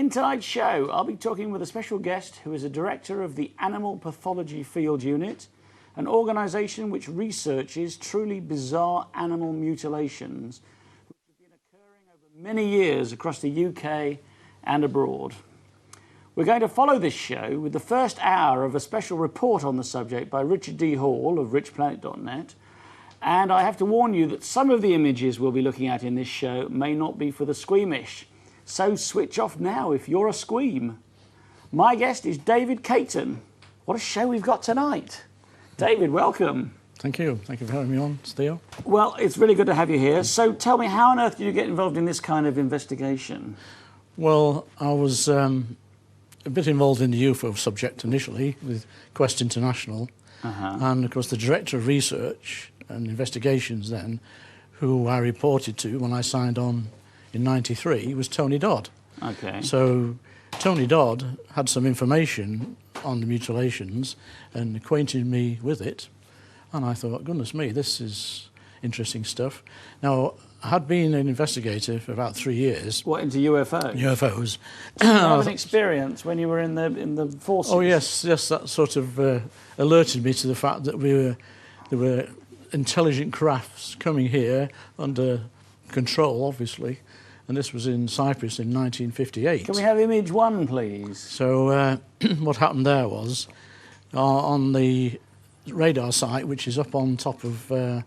In tonight's show, I'll be talking with a special guest who is a director of the Animal Pathology Field Unit, an organisation which researches truly bizarre animal mutilations, which have been occurring over many years across the UK and abroad. We're going to follow this show with the first hour of a special report on the subject by Richard D. Hall of richplanet.net. And I have to warn you that some of the images we'll be looking at in this show may not be for the squeamish. So switch off now if you're a squeam. My guest is David Cayton. What a show we've got tonight. David, welcome. Thank you. Thank you for having me on, Theo. Well, it's really good to have you here. So tell me, how on earth did you get involved in this kind of investigation? Well, I was a bit involved in the UFO subject initially with Quest International. And, of course, the Director of Research and Investigations then, who I reported to when I signed on in '93, was Tony Dodd. Okay. So Tony Dodd had some information on the mutilations and acquainted me with it. And I thought, goodness me, this is interesting stuff. Now, I had been an investigator for about 3 years. What, into UFOs? UFOs. Did you have an experience when you were in the forces? Oh, yes, that sort of alerted me to the fact that there were intelligent crafts coming here under control, obviously. And this was in Cyprus in 1958. Can we have image one, please? So what happened there was, on the radar site, which is up on top of the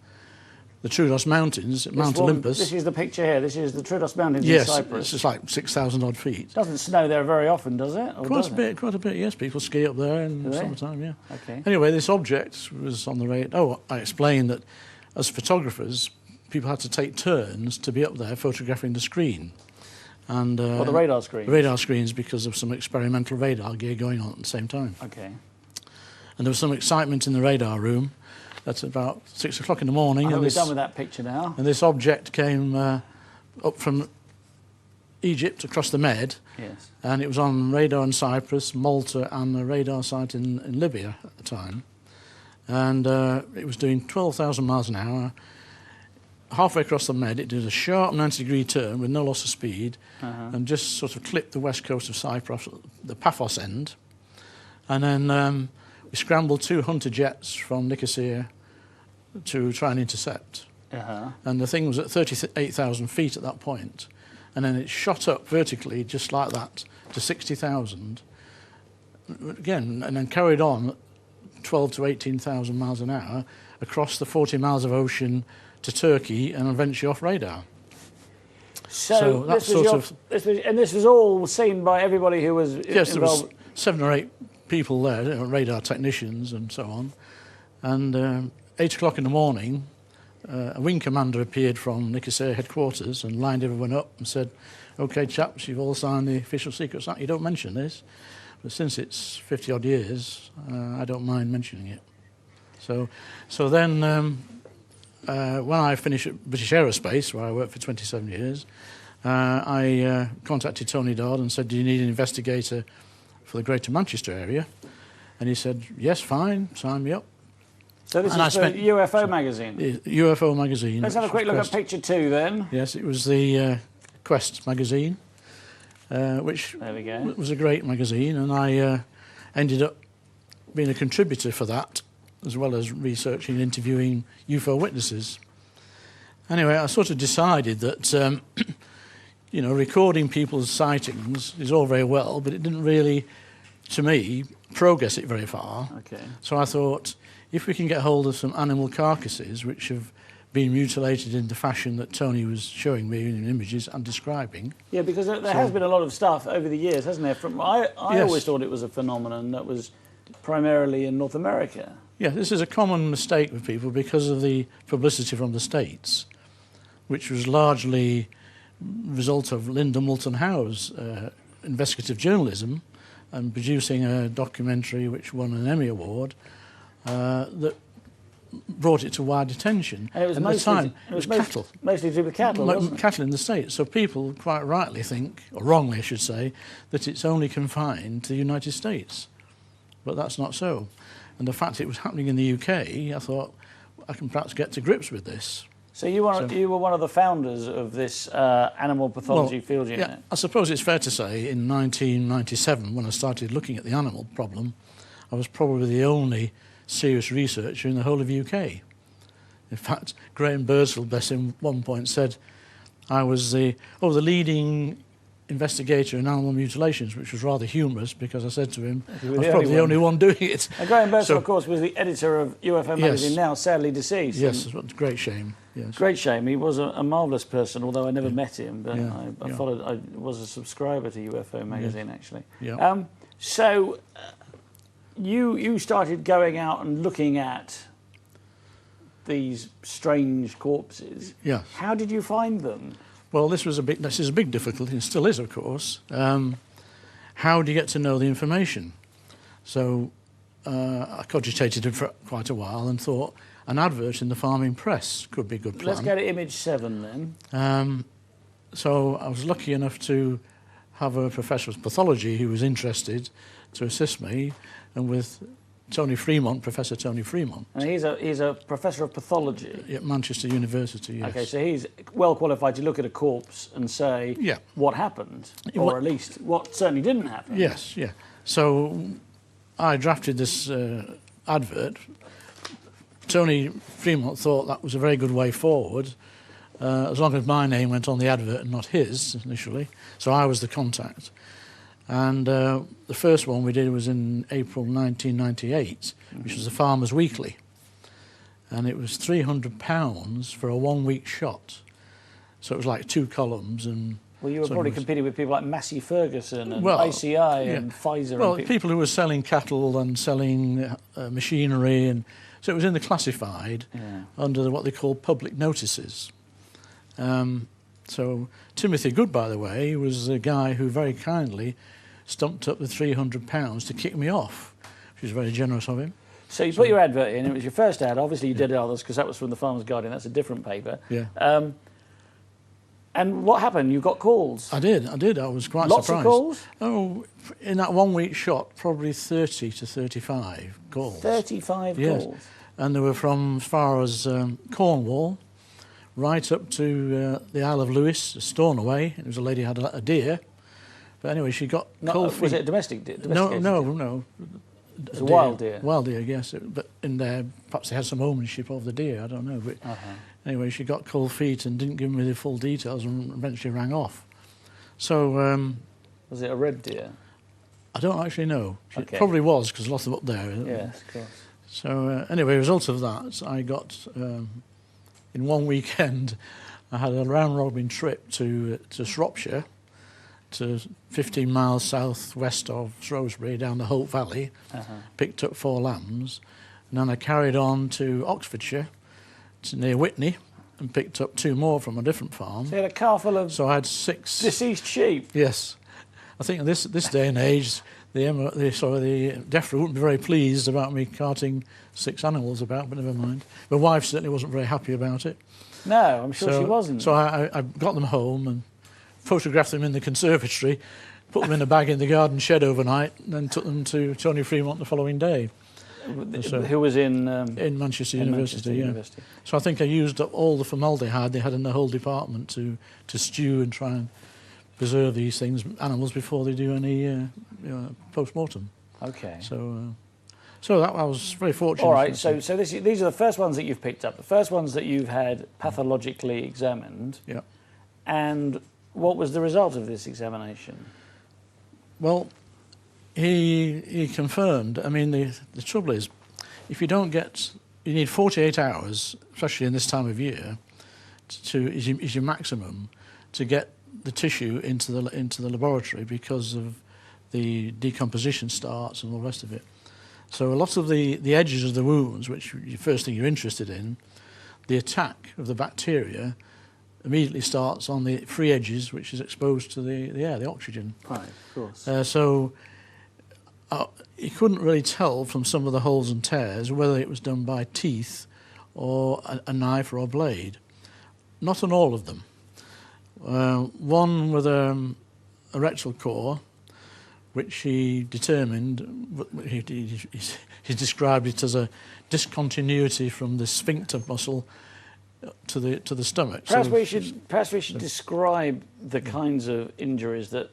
Troodos Mountains, Mount Olympus. This is the picture here. This is the Troodos Mountains in Cyprus. Yes, it's like 6,000 odd feet. Doesn't snow there very often, does it? Quite a bit, yes. People ski up there in the summertime, yeah. Okay. Anyway, this object was on the radar. Oh, I explained that as photographers, people had to take turns to be up there photographing the screen. And the radar screens? The radar screens, because of some experimental radar gear going on at the same time. Okay. And there was some excitement in the radar room. That's about 6 o'clock in the morning. I hope we're done with that picture now. And this object came up from Egypt across the Med. Yes. And it was on radar in Cyprus, Malta, and a radar site in Libya at the time. And it was doing 12,000 miles an hour. Halfway across the Med, it did a sharp 90-degree turn with no loss of speed, and just sort of clipped the west coast of Cyprus, the Paphos end. And then we scrambled 2 hunter jets from Nicosia to try and intercept. And the thing was at 38,000 feet at that point. And then it shot up vertically, just like that, to 60,000. Again, and then carried on 12 to 18,000 miles an hour across the 40 miles of ocean to Turkey and eventually off radar. So that's this was all seen by everybody who was involved? Yes, there was 7 or 8 people there, radar technicians and so on. And 8 o'clock in the morning, a wing commander appeared from Nicosia headquarters and lined everyone up and said, OK, chaps, you've all signed the Official Secrets Act. You don't mention this. But since it's 50-odd years, I don't mind mentioning it. So then, when I finished at British Aerospace, where I worked for 27 years, I contacted Tony Dodd and said, do you need an investigator for the Greater Manchester area? And he said, yes, fine, sign me up. So this is the UFO magazine? UFO magazine. Let's have a quick look at picture 2 then. Yes, it was the Quest magazine, which was a great magazine, and I ended up being a contributor for that, as well as researching and interviewing UFO witnesses. Anyway, I sort of decided that, recording people's sightings is all very well, but it didn't really, to me, progress it very far. Okay. So I thought, if we can get hold of some animal carcasses which have been mutilated in the fashion that Tony was showing me in images and describing. Yeah, because there has been a lot of stuff over the years, hasn't there? I always thought it was a phenomenon that was primarily in North America. Yeah, this is a common mistake with people because of the publicity from the States, which was largely a result of Linda Moulton Howe's investigative journalism and producing a documentary which won an Emmy Award that brought it to wide attention. And it was cattle. Mostly to do with cattle, wasn't it? Cattle in the States. So people quite rightly think, or wrongly I should say, that it's only confined to the United States. But that's not so. And the fact it was happening in the UK, I thought, I can perhaps get to grips with this. So you were one of the founders of this animal pathology field unit? Yeah, I suppose it's fair to say in 1997, when I started looking at the animal problem, I was probably the only serious researcher in the whole of UK. In fact, Graham Birdsall, bless him, at one point said I was the leading investigator in animal mutilations, which was rather humorous because I said to him, I was probably the only one doing it. And Graham Birdsall, of course, was the editor of UFO magazine, now sadly deceased. Yes, it's a great shame. Yes. Great shame. He was a marvellous person, although I never met him, but I was a subscriber to UFO magazine, actually. Yeah. So you started going out and looking at these strange corpses. Yeah. How did you find them? Well, this is a big difficulty, and still is, of course. How do you get to know the information? So I cogitated it for quite a while and thought an advert in the farming press could be a good plan. Let's go to image 7 then. So I was lucky enough to have a professor of pathology who was interested to assist me, and with Tony Fremont, Professor Tony Fremont. And he's a professor of pathology? At Manchester University, yes. Okay, so he's well qualified to look at a corpse and say what happened, or at least what certainly didn't happen. Yes, yeah. So I drafted this advert. Tony Fremont thought that was a very good way forward, as long as my name went on the advert and not his initially. So I was the contact. And the first one we did was in April 1998, which was the Farmer's Weekly. And it was £300 for a 1-week shot. So it was like 2 columns. And well, you were probably competing with people like Massey Ferguson and ICI and Pfizer. Well, people who were selling cattle and selling machinery. And so it was in the classified under what they call public notices. So Timothy Good, by the way, was the guy who very kindly stumped up the £300 to kick me off, which was very generous of him. So you put your advert in. It was your first ad. Obviously, you did others because that was from the Farmer's Guardian. That's a different paper. Yeah. And what happened? You got calls? I did. I was quite surprised. Lots of calls? Oh, in that 1-week shot, probably 30 to 35 calls. 35 calls? And they were from as far as Cornwall, right up to the Isle of Lewis, Stornoway. It was a lady who had a deer. But anyway, she got cold feet. Was it a domestic deer? No. It's a wild deer? Wild deer, yes. But in there, perhaps they had some ownership of the deer, I don't know. But anyway, she got cold feet and didn't give me the full details and eventually rang off. So... was it a red deer? I don't actually know. It probably was, because lots of them up there. Yes, of course. So anyway, as a result of that, I got... in one weekend, I had a round-robin trip to Shropshire, to 15 miles south-west of Shrewsbury, down the Hope Valley, picked up 4 lambs, and then I carried on to Oxfordshire, to near Witney, and picked up 2 more from a different farm. So you had a car full of I had 6 deceased sheep? Yes. I think in this day and age, the DEFRA wouldn't be very pleased about me carting 6 animals about, but never mind. My wife certainly wasn't very happy about it. No, I'm sure she wasn't. So I got them home and photographed them in the conservatory, put them in a bag in the garden shed overnight, and then took them to Tony Fremont the following day. Who was in Manchester University, So I think I used up all the formaldehyde they had in the whole department to stew and try and preserve these animals before they do any post-mortem. Okay. So that I was very fortunate. All right, so these are the first ones that you've picked up, the first ones that you've had pathologically examined. Yeah. And what was the result of this examination? Well, he confirmed. I mean, the trouble is, if you don't get, you need 48 hours, especially in this time of year, is your maximum to get the tissue into the laboratory because of the decomposition starts and all the rest of it. So a lot of the edges of the wounds, which the first thing you're interested in, the attack of the bacteria immediately starts on the free edges, which is exposed to the air, the oxygen. Right, of course. So you couldn't really tell from some of the holes and tears whether it was done by teeth or a knife or a blade. Not on all of them. One with a rectal core, which he determined, he described it as a discontinuity from the sphincter muscle to the stomach. Perhaps we should describe the kinds of injuries that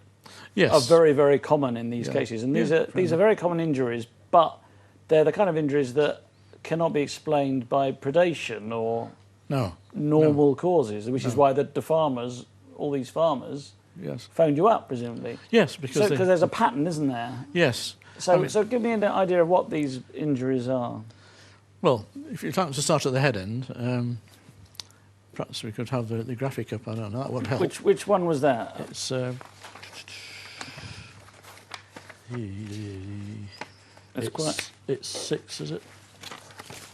yes. are very, very common in these cases. And these are very common injuries, but they're the kind of injuries that cannot be explained by predation or normal causes, which is why all these farmers, phoned you up, presumably. Yes, because there's a pattern, isn't there? Yes. So give me an idea of what these injuries are. Well, if you'd like to start at the head end, perhaps we could have the graphic up. I don't know. That would help. Which one was that? It's it's 6, is it?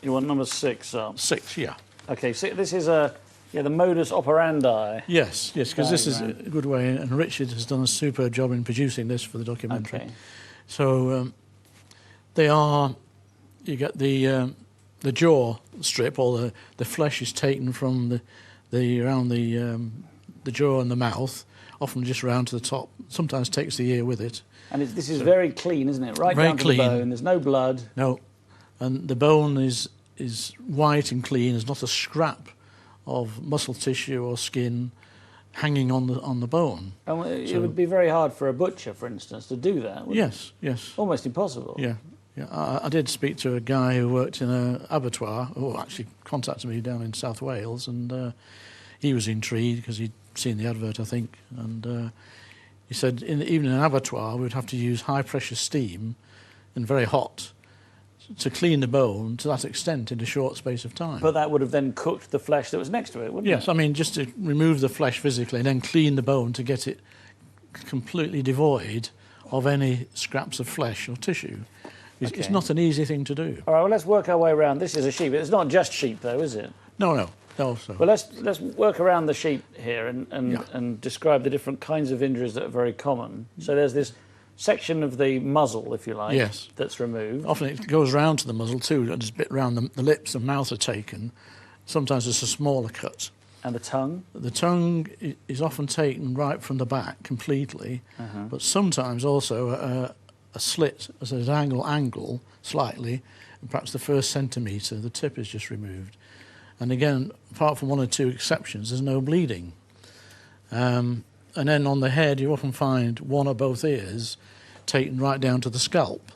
You want number 6 up? 6, yeah. Okay, so this is the modus operandi. Yes, because this is a good way, and Richard has done a superb job in producing this for the documentary. Okay. So you get the jaw strip, or the flesh is taken from around the jaw and the mouth, often just round to the top. Sometimes takes the ear with it. And this is very clean, isn't it? Right very down to clean. the bone. There's no blood. No, and the bone is white and clean. There's not a scrap of muscle tissue or skin hanging on the bone. And it would be very hard for a butcher, for instance, to do that. Yes. Almost impossible. Yeah. I did speak to a guy who worked in an abattoir, who actually contacted me down in South Wales, and he was intrigued because he'd seen the advert, I think, and he said even in an abattoir we'd have to use high pressure steam and very hot to clean the bone to that extent in a short space of time. But that would have then cooked the flesh that was next to it, wouldn't it? Yes, I mean, just to remove the flesh physically and then clean the bone to get it completely devoid of any scraps of flesh or tissue. It's not an easy thing to do. All right, well, let's work our way around. This is a sheep. It's not just sheep, though, is it? No. So. Well, let's work around the sheep here and describe the different kinds of injuries that are very common. So there's this section of the muzzle, if you like, that's removed. Often it goes round to the muzzle too, just a bit round the lips and mouth are taken. Sometimes it's a smaller cut. And the tongue? The tongue is often taken right from the back completely, but sometimes also a slit as an angle slightly, and perhaps the first centimetre, the tip is just removed. And again, apart from 1 or 2 exceptions, there's no bleeding. And then on the head, you often find 1 or both ears taken right down to the scalp.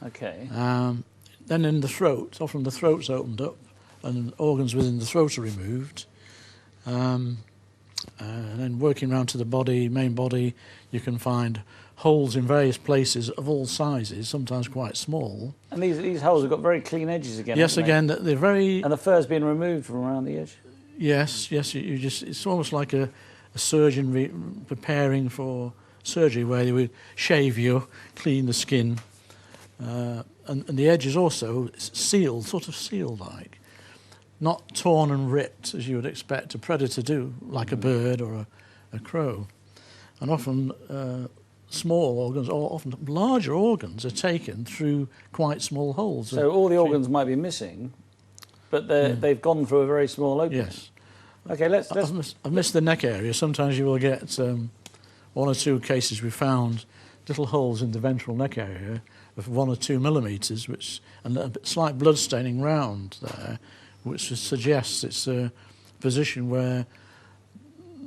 Okay. Then in the throat, often the throat's opened up and organs within the throat are removed. And then working around to the main body, you can find holes in various places of all sizes, sometimes quite small. And these holes have got very clean edges again. Yes, again, they're very... And the fur's being removed from around the edge? Yes, it's almost like a surgeon preparing for surgery where they would shave you, clean the skin, and the edge is also sealed, sort of sealed-like, not torn and ripped as you would expect a predator to do, like a bird or a crow. And often small organs, or often larger organs, are taken through quite small holes. So all the organs might be missing, but they've gone through a very small opening. Yes. Okay, let's... I've missed the neck area. Sometimes you will get 1 or 2 cases we found little holes in the ventral neck area of 1 or 2 millimetres, and a slight blood staining round there, which suggests it's a position where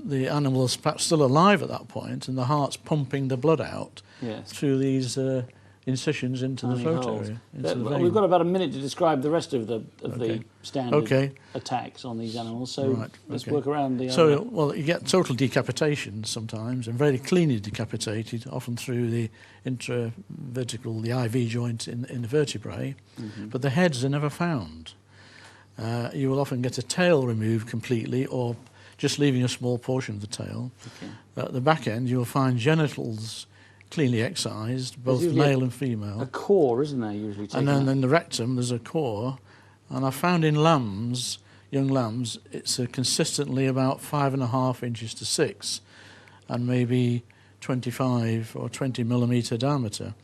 the animal is perhaps still alive at that point, and the heart's pumping the blood out through these incisions into the throat area. We've got about a minute to describe the rest of the standard attacks on these animals, so let's work around the... Well, you get total decapitation sometimes, and very cleanly decapitated, often through the intravertebral, the IV joint in the vertebrae, but the heads are never found. You will often get a tail removed completely, or just leaving a small portion of the tail. At the back end, you'll find genitals cleanly excised, both male and female. A core, isn't there, usually? And then in the rectum, there's a core. And I found in lambs, young lambs, it's consistently about 5.5 inches to 6, and maybe 25 or 20 millimetre diameter.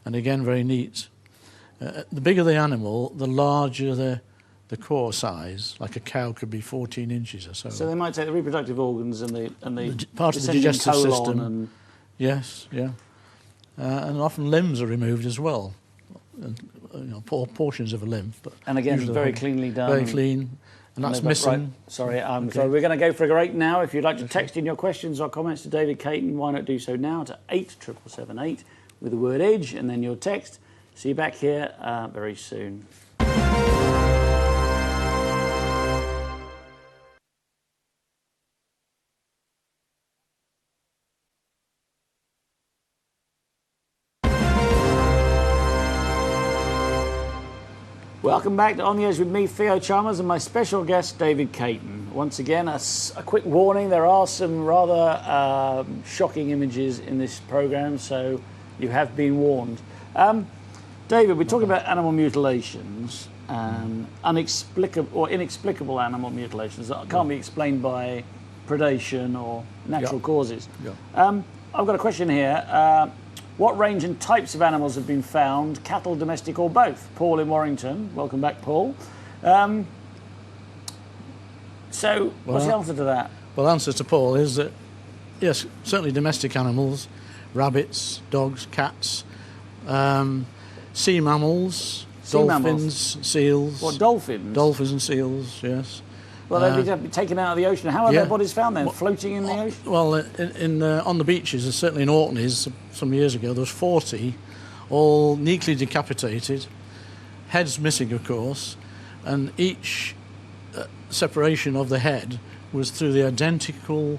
And again, very neat. The bigger the animal, the larger the core size. Like a cow could be 14 inches or so. So they might take the reproductive organs and the part of the digestive system. And yes, yeah. And often limbs are removed as well. And, portions of a limb. But again, very cleanly done. Very clean. And that's missing. Right. Sorry, sorry. We're going to go for a break now. If you'd like to text in your questions or comments to David Cayton, why not do so now to 87778 with the word edge and then your text. See you back here very soon. Welcome back to On the Edge with me, Theo Chalmers, and my special guest, David Cayton. Once again, a quick warning, there are some rather shocking images in this programme, so you have been warned. David, we're talking about animal mutilations, inexplicable animal mutilations that can't be explained by predation or natural causes. I've got a question here. What range and types of animals have been found, cattle, domestic or both? Paul in Warrington. Welcome back, Paul. What's the answer to that? Well, the answer to Paul is that, yes, certainly domestic animals, rabbits, dogs, cats, sea mammals, dolphins, seals. What, dolphins? Dolphins and seals, yes. Well, they've been taken out of the ocean. How are their bodies found then? Floating in the ocean? Well, on the beaches, and certainly in Orkneys some years ago, there was 40, all neatly decapitated, heads missing, of course, and each separation of the head was through the identical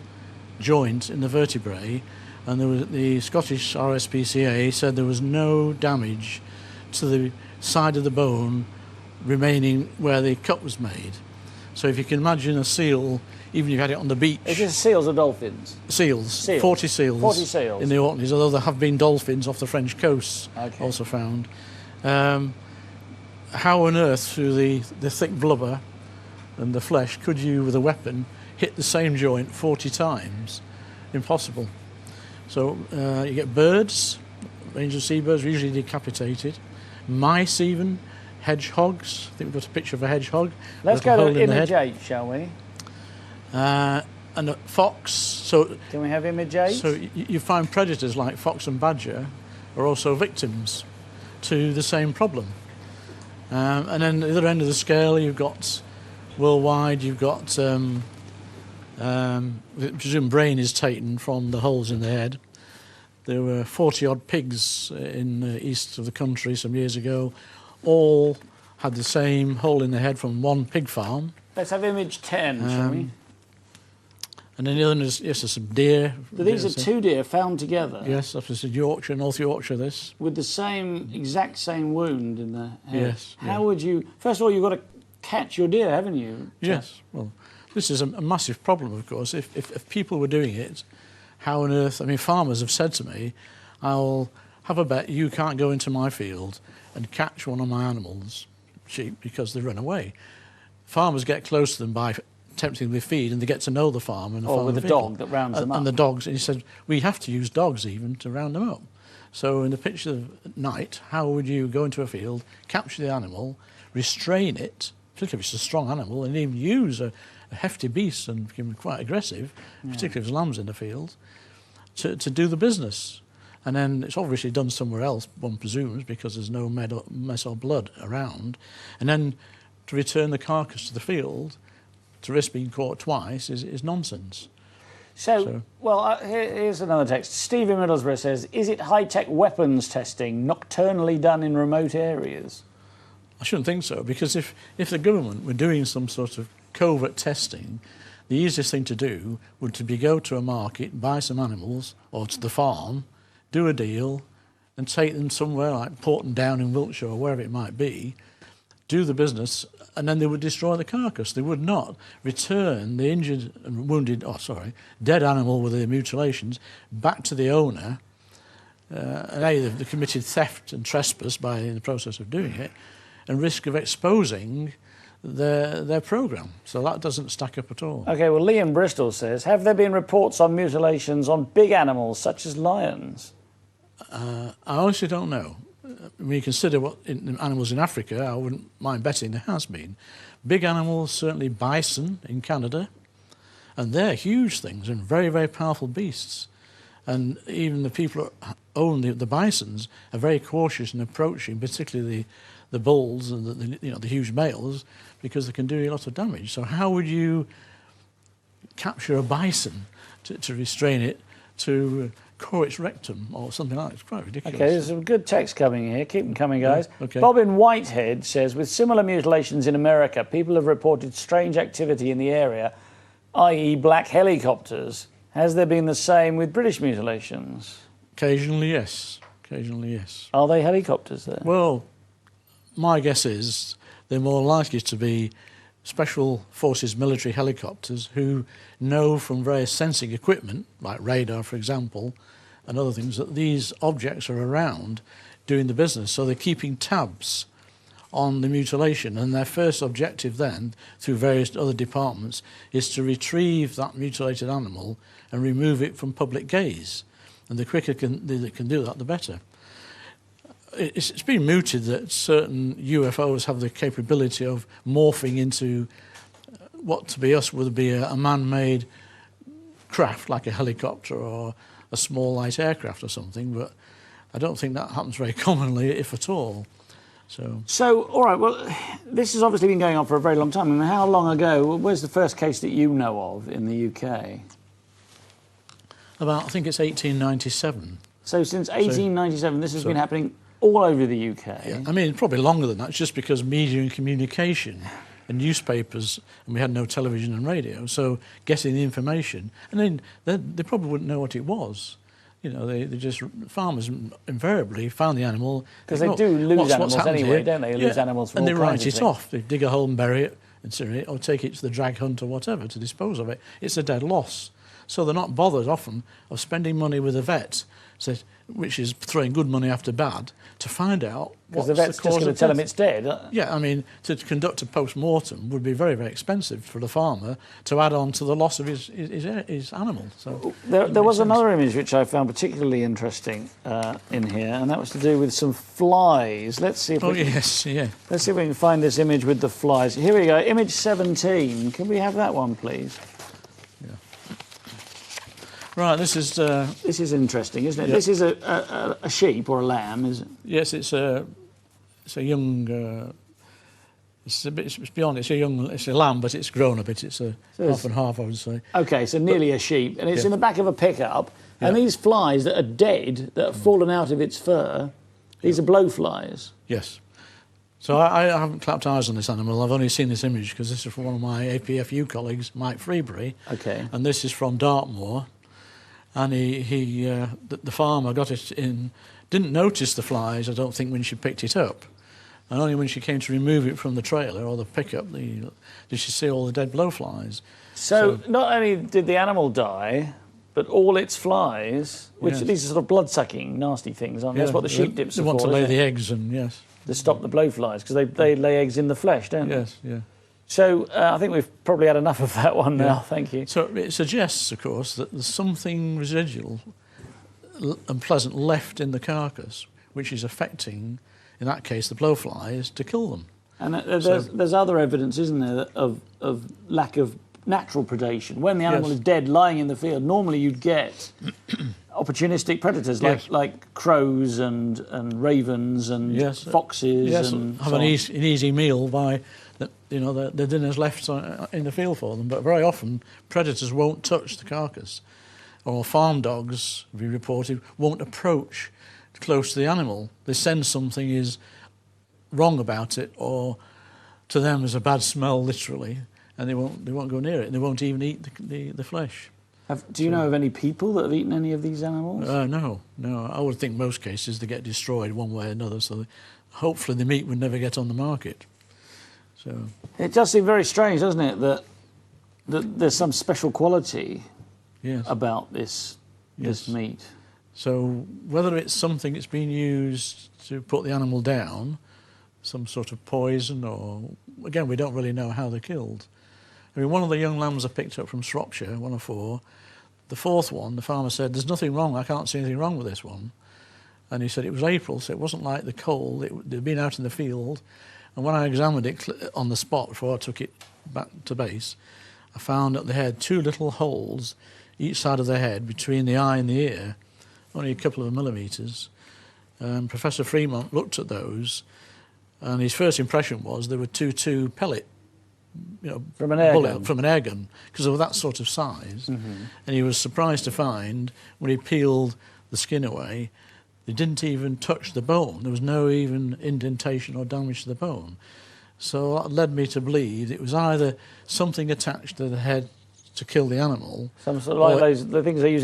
joint in the vertebrae, and the Scottish RSPCA said there was no damage to the side of the bone remaining where the cut was made. So if you can imagine a seal, even if you had it on the beach... Is this seals or dolphins? Seals. 40 seals. 40 seals. In the Orkneys, although there have been dolphins off the French coast also found. How on earth, through the thick blubber and the flesh, could you, with a weapon, hit the same joint 40 times? Impossible. So you get birds, range of seabirds, usually decapitated. Mice even. Hedgehogs. I think we've got a picture of a hedgehog. Let's go to image 8, shall we? And a fox. So can we have image 8? So you find predators like fox and badger are also victims to the same problem. And then the other end of the scale, you've got worldwide. You've got presume brain is taken from the holes in the head. There were 40 odd pigs in the east of the country some years ago. All had the same hole in the head from one pig farm. Let's have image 10, shall we? And then the other is, yes, there's some deer. So these are 2 deer found together? Yes, this is Yorkshire, North Yorkshire, this. With the exact same wound in the head? Yes. How would you... First of all, you've got to catch your deer, haven't you? Yes. Well, this is a massive problem, of course. If people were doing it, how on earth... I mean, farmers have said to me, I'll have a bet you can't go into my field and catch one of my animals, sheep, because they run away. Farmers get close to them by tempting them with feed, and they get to know the farm. And with a dog that rounds them up. And the dogs, and he said, we have to use dogs even to round them up. So in the picture at night, how would you go into a field, capture the animal, restrain it, particularly if it's a strong animal, and even use a hefty beast and become quite aggressive, particularly if there's lambs in the field, to do the business? And then it's obviously done somewhere else, one presumes, because there's no mess or blood around. And then to return the carcass to the field, to risk being caught twice, is nonsense. Here's another text. Steve in Middlesbrough says, is it high-tech weapons testing nocturnally done in remote areas? I shouldn't think so, because if the government were doing some sort of covert testing, the easiest thing to do would be go to a market, buy some animals, or to the farm, do a deal and take them somewhere like Porton Down in Wiltshire or wherever it might be, do the business, and then they would destroy the carcass. They would not return the injured and wounded, dead animal with the mutilations back to the owner, and they've committed theft and trespass in the process of doing it, and risk of exposing their programme. So that doesn't stack up at all. OK, well, Liam Bristol says, have there been reports on mutilations on big animals such as lions? I honestly don't know. When you consider what animals in Africa, I wouldn't mind betting there has been. Big animals, certainly bison in Canada, and they're huge things and very, very powerful beasts. And even the people who own the bisons are very cautious in approaching, particularly the bulls and the huge males, because they can do a lot of damage. So how would you capture a bison to restrain it to core its rectum or something like that? It's quite ridiculous. Okay, there's some good text coming here. Keep them coming, guys. Yeah, okay. Bob in Whitehead says, with similar mutilations in America, people have reported strange activity in the area, i.e. black helicopters. Has there been the same with British mutilations? Occasionally, yes. Occasionally, yes. Are they helicopters there? Well, my guess is they're more likely to be special forces military helicopters who know from various sensing equipment, like radar, for example, and other things, that these objects are around doing the business. So they're keeping tabs on the mutilation, and their first objective then, through various other departments, is to retrieve that mutilated animal and remove it from public gaze. And the quicker they can do that, the better. It's been mooted that certain UFOs have the capability of morphing into what to be us would be a man-made craft, like a helicopter or a small light aircraft or something, but I don't think that happens very commonly, if at all. So, all right, well, this has obviously been going on for a very long time. I mean, how long ago, where's the first case that you know of in the UK? I think it's 1897. So since 1897, this has been happening all over the UK. Yeah, I mean, probably longer than that. It's just because media and communication and newspapers, and we had no television and radio, so getting the information, and then they probably wouldn't know what it was. You know, they just, farmers invariably found the animal. Because they do lose animals anyway, here? Don't they? Lose animals from and all they write kinds of it off. They dig a hole and bury it, incinerate it, or take it to the drag hunt or whatever to dispose of it. It's a dead loss. So they're not bothered often of spending money with a vet, which is throwing good money after bad, to find out what's the cause of death. Because the vet's just going to tell them it's dead. Yeah, I mean, to conduct a post-mortem would be very, very expensive for the farmer to add on to the loss of his animal. So there was another image which I found particularly interesting in here, and that was to do with some flies. Let's see if yes, yeah. Let's see if we can find this image with the flies. Here we go, image 17. Can we have that one, please? Right, this is interesting, isn't it? Yeah. This is a sheep or a lamb, is it? Yes, it's a young. It's beyond. It's a lamb, but it's grown a bit. It's half and half, I would say. Okay, so nearly a sheep, and it's in the back of a pickup. Yeah. And these flies that are dead, that have fallen out of its fur, these are blowflies. Yes. So I haven't clapped eyes on this animal. I've only seen this image because this is from one of my APFU colleagues, Mike Freebury. Okay. And this is from Dartmoor. And the farmer got it in, didn't notice the flies, I don't think, when she picked it up. And only when she came to remove it from the trailer or the pickup did she see all the dead blowflies. So not only did the animal die, but all its flies, which these are sort of blood-sucking, nasty things, aren't they? That's what the sheep dips are for. They want to lay the eggs and, yes. To stop the blowflies, because they lay eggs in the flesh, don't they? Yes, yeah. So I think we've probably had enough of that one now, thank you. So it suggests, of course, that there's something residual and pleasant left in the carcass, which is affecting, in that case, the blowflies, to kill them. And there's other evidence, isn't there, of lack of natural predation. When the animal is dead, lying in the field, normally you'd get opportunistic predators like crows and ravens and foxes. And have an easy meal by the dinner's left in the field for them. But very often predators won't touch the carcass, or farm dogs, we reported, won't approach close to the animal. They sense something is wrong about it, or to them there's a bad smell, literally, and they won't go near it, and they won't even eat the flesh. Do you know of any people that have eaten any of these animals? No. I would think most cases they get destroyed one way or another, so hopefully the meat would never get on the market. So it does seem very strange, doesn't it, that there's some special quality about this meat. So whether it's something that's been used to put the animal down, some sort of poison, or again we don't really know how they're killed. I mean, one of the young lambs I picked up from Shropshire, one of 4, the 4th one, the farmer said, "There's nothing wrong, I can't see anything wrong with this one." And he said it was April, so it wasn't like the coal, they'd been out in the field. And when I examined it on the spot before I took it back to base, I found that they had 2 little holes each side of the head between the eye and the ear, only a couple of millimetres. Professor Fremont looked at those And his first impression was there were two pellet, from an air bullet gun. from an air gun, because of that sort of size. And he was surprised to find when he peeled the skin away, they didn't even touch the bone. There was no even indentation or damage to the bone. So that led me to believe it was either something attached to the head to kill the animal. Some sort of like the things they use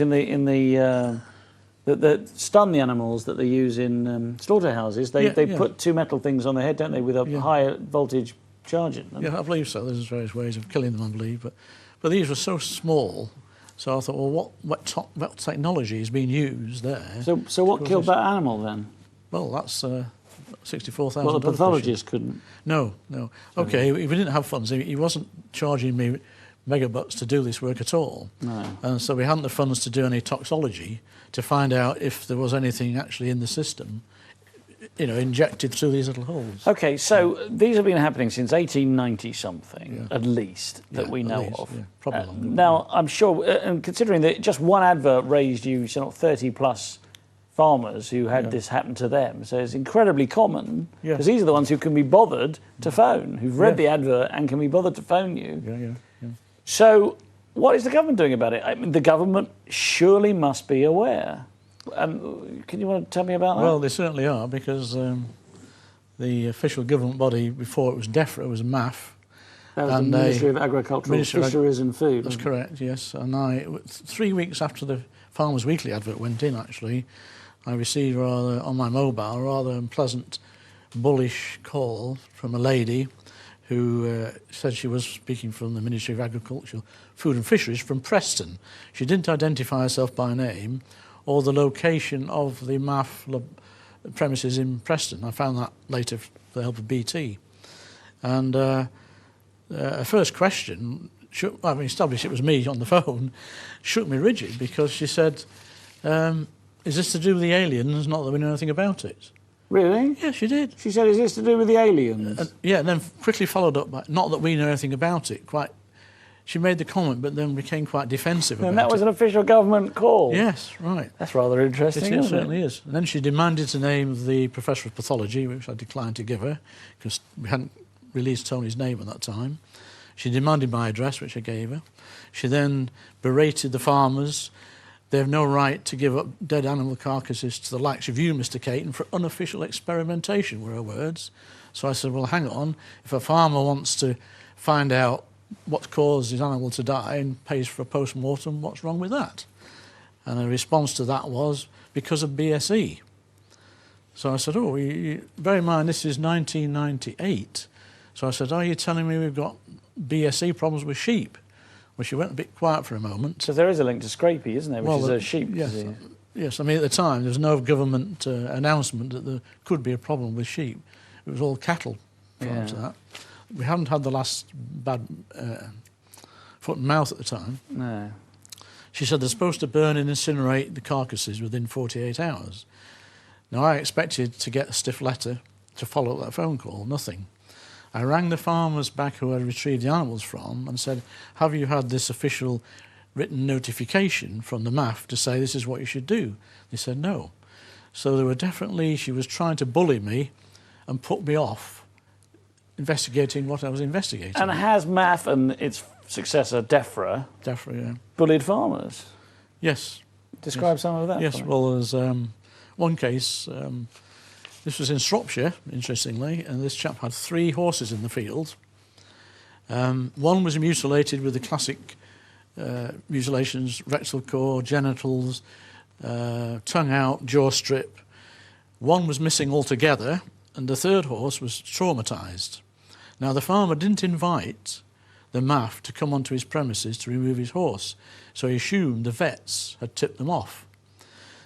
that stun the animals that they use in slaughterhouses. They put two metal things on their head, don't they, with a higher voltage charge in them? Yeah, I believe so. There's various ways of killing them, I believe. But these were so small, so I thought, well, what technology is being used there? So what killed that animal then? Well, that's 64,000. Well, the pathologist couldn't. No. Okay, if we didn't have funds, he wasn't charging me megabucks to do this work at all. No. And so we hadn't the funds to do any toxology to find out if there was anything actually in the system, injected through these little holes. Okay, so these have been happening since 1890 something, at least, that we know of. Yeah, probably longer. Now, I'm sure, and considering that just one advert raised you 30 plus farmers who had this happen to them, so it's incredibly common, because these are the ones who can be bothered to phone, who've read the advert and can be bothered to phone you. Yeah. So what is the government doing about it? I mean, the government surely must be aware. Can you want to tell me about that? Well, they certainly are, because the official government body before it was DEFRA was MAF. That was the Ministry of Agricultural Fisheries and Food. That's correct, yes. And 3 weeks after the Farmers Weekly advert went in, actually, I received on my mobile, a rather unpleasant, bullish call from a lady who said she was speaking from the Ministry of Agriculture, Food and Fisheries from Preston. She didn't identify herself by name or the location of the MAF premises in Preston. I found that later with the help of BT. And her first question, established it was me on the phone, shook me rigid, because she said, is this to do with the aliens, not that we know anything about it? Really? Yeah, she did. She said, is this to do with the aliens? And then quickly followed up by, not that we know anything about it. She made the comment, but then became quite defensive about it. And that was an official government call? Yes, right. That's rather interesting, It certainly is. And then she demanded to name the Professor of Pathology, which I declined to give her, because we hadn't released Tony's name at that time. She demanded my address, which I gave her. She then berated the farmers. They have no right to give up dead animal carcasses to the likes of you, Mr. Cayton, for unofficial experimentation, were her words. So I said, well, hang on. If a farmer wants to find out what caused his animal to die and pays for a post-mortem, what's wrong with that? And her response to that was, because of BSE. So I said, bear in mind, this is 1998. So I said, are you telling me we've got BSE problems with sheep? Well, she went a bit quiet for a moment. So there is a link to scrapie, isn't there, which is a sheep disease? Yes, I mean, at the time, there was no government announcement that there could be a problem with sheep. It was all cattle prior to that. We haven't had the last bad foot and mouth at the time. No. She said they're supposed to burn and incinerate the carcasses within 48 hours. Now, I expected to get a stiff letter to follow up that phone call. Nothing. I rang the farmers back who I retrieved the animals from and said, have you had this official written notification from the MAF to say this is what you should do? They said no. So she was trying to bully me and put me off investigating what I was investigating. And has MAF and its successor, DEFRA, bullied farmers? Yes. Describe some of that. Yes, well, there's one case. This was in Shropshire, interestingly, and this chap had 3 horses in the field. One was mutilated with the classic mutilations, rectal core, genitals, tongue out, jaw strip. One was missing altogether, and the 3rd horse was traumatised. Now, the farmer didn't invite the MAF to come onto his premises to remove his horse, so he assumed the vets had tipped them off.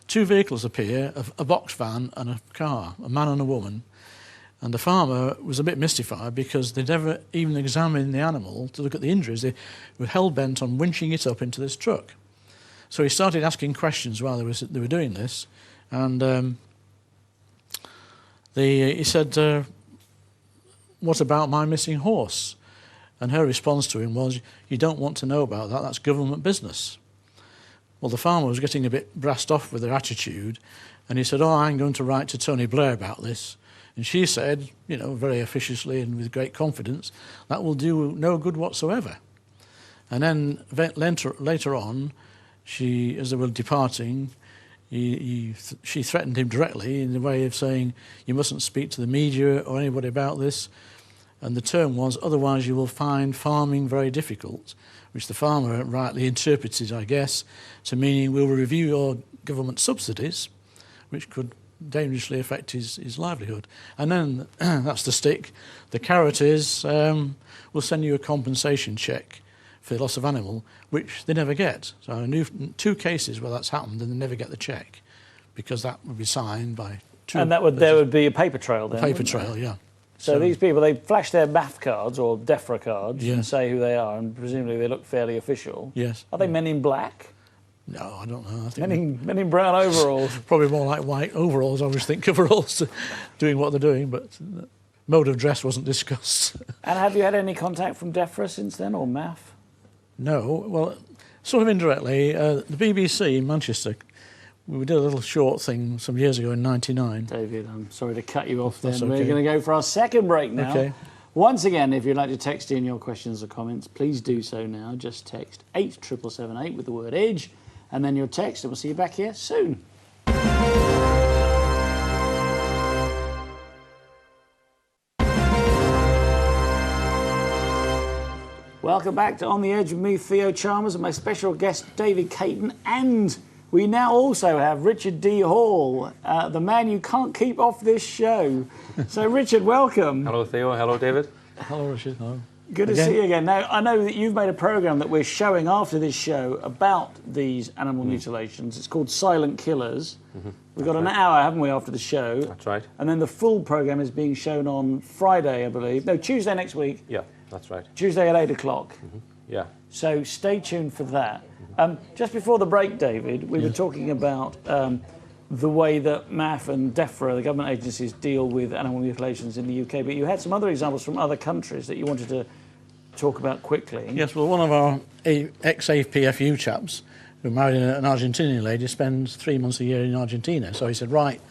2 vehicles appear, a box van and a car, a man and a woman. And the farmer was a bit mystified because they'd never even examined the animal to look at the injuries. They were hell-bent on winching it up into this truck. So he started asking questions while they were doing this. And he said, what about my missing horse? And her response to him was, you don't want to know about that, that's government business. Well, the farmer was getting a bit brassed off with her attitude, and he said, I'm going to write to Tony Blair about this, And she said, you know, very officiously and with great confidence, that will do no good whatsoever. And then later on, she, as they were departing, she threatened him directly in the way of saying, you mustn't speak to the media or anybody about this. And the term was, otherwise you will find farming very difficult, which the farmer rightly interpreted, I guess, to meaning we'll review your government subsidies, which could dangerously affect his livelihood. And then, that's the stick. The carrot is, we'll send you a compensation cheque for the loss of animal, which they never get. So I knew 2 cases where that's happened and they never get the cheque, because that would be signed by 2. And there would be a paper trail then. A paper trail, yeah. So these people, they flash their MAF cards or DEFRA cards Yes. and say who they are, and presumably they look fairly official. Yes. Are they men in black? No, I don't know. I think Men in brown overalls? probably more like white overalls. I always think overalls doing what they're doing, but mode of dress wasn't discussed. And have you had any contact from DEFRA since then, or MAF? No, well, sort of indirectly. The BBC in Manchester, we did a little short thing some years ago in '99. David, I'm sorry to cut you off then. That's We're okay. going to go for our second break now. Okay. Once again, if you'd like to text in your questions or comments, please do so now. Just text 87778 with the word EDGE, and then your text, and we'll see you back here soon. Welcome back to On the Edge with me, Theo Chalmers, and my special guest, David Cayton, and we now also have Richard D. Hall, the man you can't keep off this show. So, Richard, welcome. Hello, Theo. Hello, David. Hello, Richard. Hello. Good to see you again. Now, I know that you've made a programme that we're showing after this show about these animal mutilations. It's called Silent Killers. We've got an hour, haven't we, after the show? That's right. And then the full programme is being shown on Friday, I believe. No, Tuesday next week. Yeah, that's right. Tuesday at 8 o'clock. Yeah. So stay tuned for that. Just before the break, David, we were talking about the way that MAF and DEFRA, the government agencies, deal with animal mutilations in the UK. But you had some other examples from other countries that you wanted to talk about quickly. Yes, well, one of our ex-APFU chaps, who married an Argentinian lady, spends 3 months a year in Argentina. So he said, right,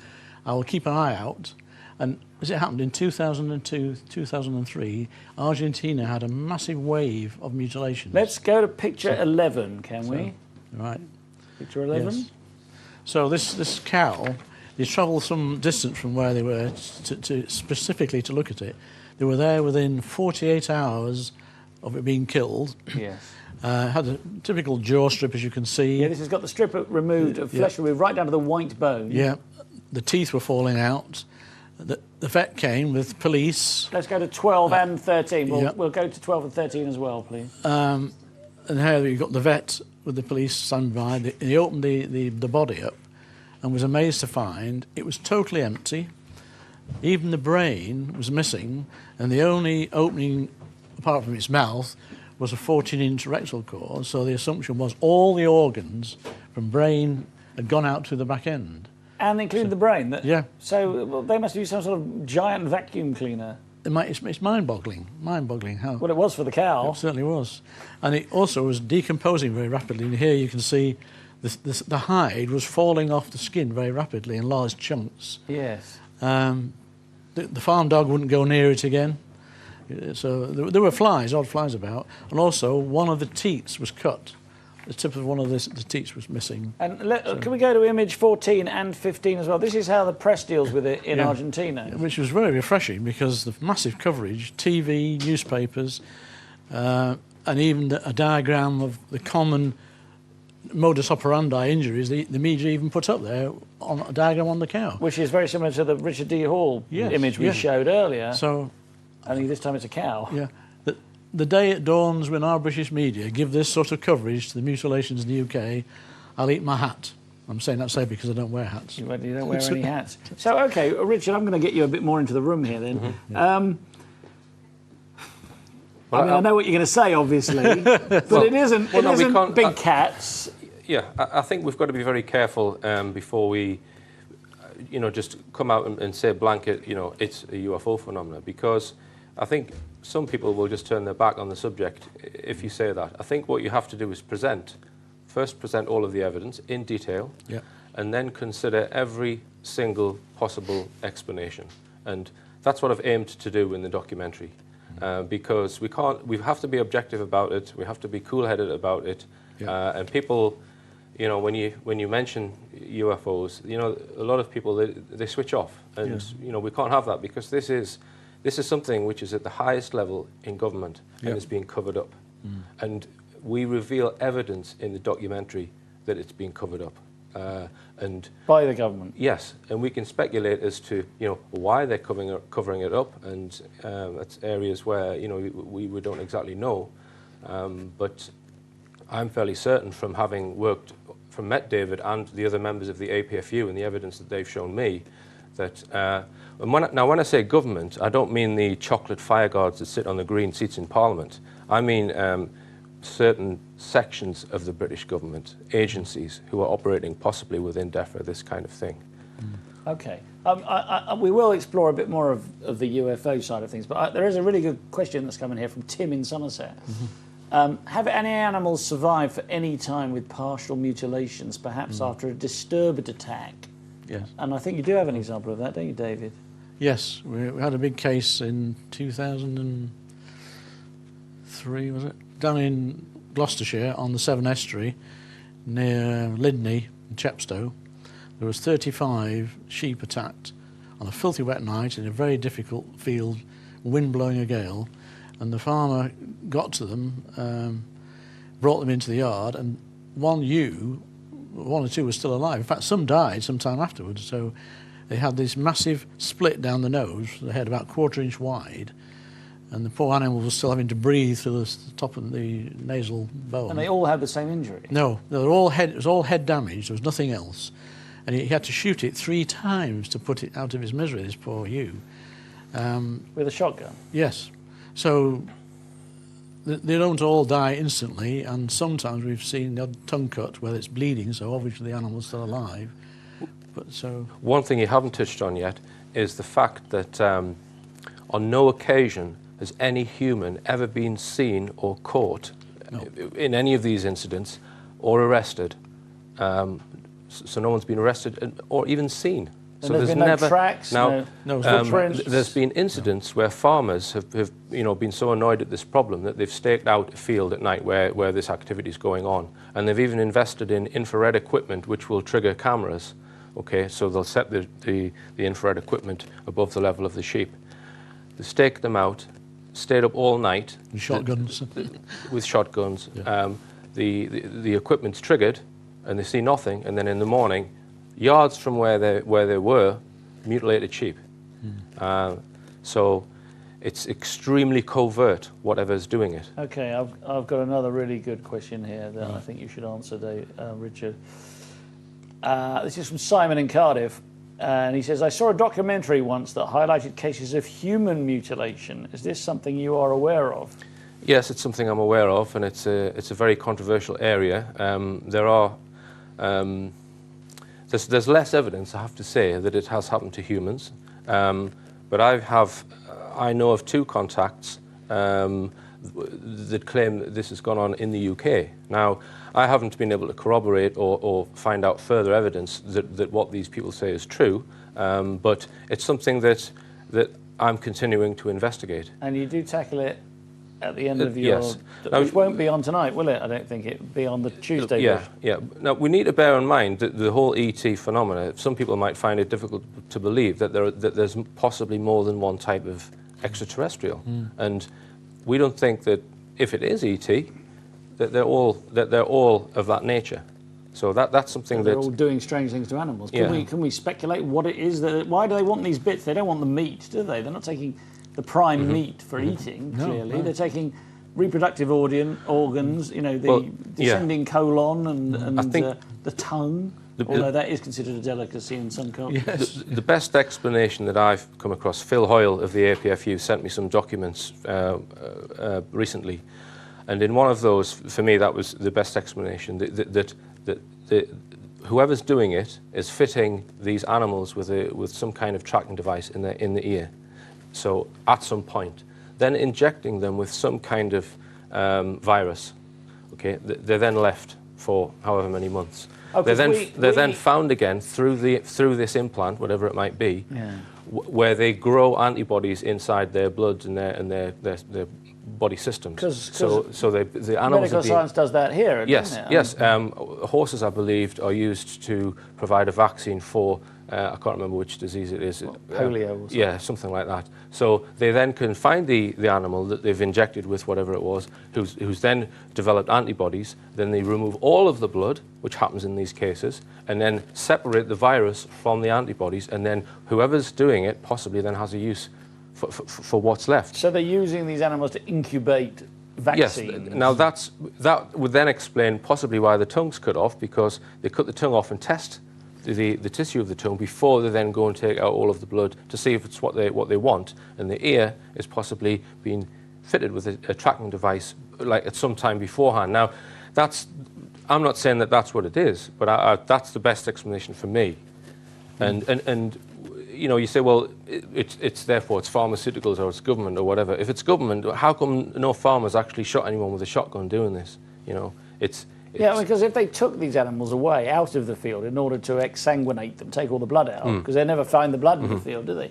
I will keep an eye out. And as it happened in 2002, 2003, Argentina had a massive wave of mutilations. Let's go to picture 11, can we? Right. Picture 11? Yes. So this cow, they travelled some distance from where they were specifically to look at it. They were there within 48 hours of it being killed. Yes. Had a typical jaw strip, as you can see. Yeah, this has got the strip removed, of flesh removed, right down to the white bone. Yeah, the teeth were falling out. The vet came with police. Let's go to 12 and 13. We'll go to 12 and 13 as well, please. And here you've got the vet with the police standing by. He opened the body up and was amazed to find it was totally empty. Even the brain was missing, and the only opening, apart from its mouth, was a 14-inch rectal cord. So the assumption was all the organs from brain had gone out to the back end. And including the brain? Yeah. So they must use some sort of giant vacuum cleaner. It's mind-boggling how... Well, it was for the cow. It certainly was. And it also was decomposing very rapidly. And here you can see the hide was falling off the skin very rapidly in large chunks. Yes. The farm dog wouldn't go near it again. So there were flies, odd flies about. And also one of the teats was cut. The tip of one of the teats was missing. And can we go to image 14 and 15 as well? This is how the press deals with it in Argentina. Which was very refreshing because the massive coverage, TV, newspapers, and even a diagram of the common modus operandi injuries the media even put up there on a diagram on the cow. Which is very similar to the Richard D. Hall image we showed earlier. So, only this time it's a cow. Yeah. The day it dawns when our British media give this sort of coverage to the mutilations in the UK, I'll eat my hat. I'm saying that because I don't wear hats. You don't wear any hats. So, OK, Richard, I'm going to get you a bit more into the room here then. I know what you're going to say, obviously, but it isn't big cats. Yeah, I think we've got to be very careful before we, just come out and say blanket, it's a UFO phenomenon, because I think some people will just turn their back on the subject if you say that. I think what you have to do is first present all of the evidence in detail, and then consider every single possible explanation. And that's what I've aimed to do in the documentary, because we have to be objective about it, we have to be cool-headed about it, and people, you know, when you mention UFOs, you know, a lot of people, they switch off, and you know, we can't have that, because this is something which is at the highest level in government and is being covered up. And we reveal evidence in the documentary that it's being covered up. And by the government. Yes, and we can speculate as to, you know, why they're covering it up, and that's areas where, you know, we don't exactly know. But I'm fairly certain, from having met David and the other members of the APFU and the evidence that they've shown me, that when I say government, I don't mean the chocolate fire guards that sit on the green seats in Parliament. I mean certain sections of the British government, agencies who are operating possibly within DEFRA, this kind of thing. Okay. We will explore a bit more of the UFO side of things, but there is a really good question that's coming here from Tim in Somerset. Have any animals survived for any time with partial mutilations, perhaps after a disturbed attack? Yes. And I think you do have an example of that, don't you, David? Yes, we had a big case in 2003, was it? Down in Gloucestershire on the Severn Estuary, near Lydney and Chepstow. There was 35 sheep attacked on a filthy wet night in a very difficult field, wind blowing a gale, and the farmer got to them, brought them into the yard, and one or two were still alive. In fact, some died sometime afterwards, so they had this massive split down the nose, the head about 1/4 inch wide, and the poor animal was still having to breathe through the top of the nasal bone. And they all had the same injury? No, it was all head damage, there was nothing else. And he had to shoot it 3 times to put it out of his misery, this poor ewe. With a shotgun? Yes. So they don't all die instantly, and sometimes we've seen the odd tongue cut where it's bleeding, so obviously the animal's still alive. But so one thing you haven't touched on yet is the fact that on no occasion has any human ever been seen or caught in any of these incidents or arrested. So no one's been arrested or even seen. And so there's been no tracks, no footprints? There's been incidents where farmers have you know, been so annoyed at this problem that they've staked out a field at night where this activity is going on, and they've even invested in infrared equipment which will trigger cameras. Okay, so they'll set the infrared equipment above the level of the sheep. They staked them out, stayed up all night with shotguns. With shotguns. Yeah. The equipment's triggered, and they see nothing, and then in the morning, yards from where they were, mutilated sheep. So it's extremely covert, whatever's doing it. Okay, I've got another really good question here that I think you should answer, Richard. This is from Simon in Cardiff, and he says, I saw a documentary once that highlighted cases of human mutilation. Is this something you are aware of? Yes, it's something I'm aware of, and it's a very controversial area. There's less evidence, I have to say, that it has happened to humans. But I know of 2 contacts that claim that this has gone on in the UK. Now, I haven't been able to corroborate or find out further evidence that what these people say is true, but it's something that I'm continuing to investigate. And you do tackle it at the end of your... Yes. Which won't be on tonight, will it? I don't think it'll be on the Tuesday. Yeah. Now, we need to bear in mind that the whole ET phenomena, some people might find it difficult to believe that there's possibly more than one type of extraterrestrial. And we don't think that if it is ET, that they're all of that nature. So that's something they're all doing strange things to animals. Can we speculate what it is why do they want these bits? They don't want the meat, do they? They're not taking the prime meat for eating, clearly. No. They're taking reproductive organs, you know, the descending colon and I think the tongue, although that is considered a delicacy in some cultures. Yes. The best explanation that I've come across, Phil Hoyle of the APFU sent me some documents recently, and in one of those, for me, that was the best explanation, that whoever's doing it is fitting these animals with some kind of tracking device in the ear. So at some point, then injecting them with some kind of virus. Okay, they're then left for however many months. They're then found again through this implant, whatever it might be, where they grow antibodies inside their blood and their body systems. So the animals medical science does that here, yes, doesn't it? yes. Horses, I believed, are used to provide a vaccine for, I can't remember which disease it is. Polio or something. Yeah, something like that. So they then can find the animal that they've injected with whatever it was, who's then developed antibodies. Then they remove all of the blood, which happens in these cases, and then separate the virus from the antibodies, and then whoever's doing it possibly then has a use for what's left. So they're using these animals to incubate vaccines. Yes. Now that would then explain possibly why the tongue's cut off, because they cut the tongue off and test the tissue of the tongue before they then go and take out all of the blood to see if it's what they want. And the ear is possibly being fitted with a tracking device like at some time beforehand. Now, I'm not saying that that's what it is, but that's the best explanation for me. And you know, you say, well, it's therefore it's pharmaceuticals or it's government or whatever. If it's government, how come no farmers actually shot anyone with a shotgun doing this? You know, yeah, because if they took these animals away out of the field in order to exsanguinate them, take all the blood out, because they never find the blood in the field, do they?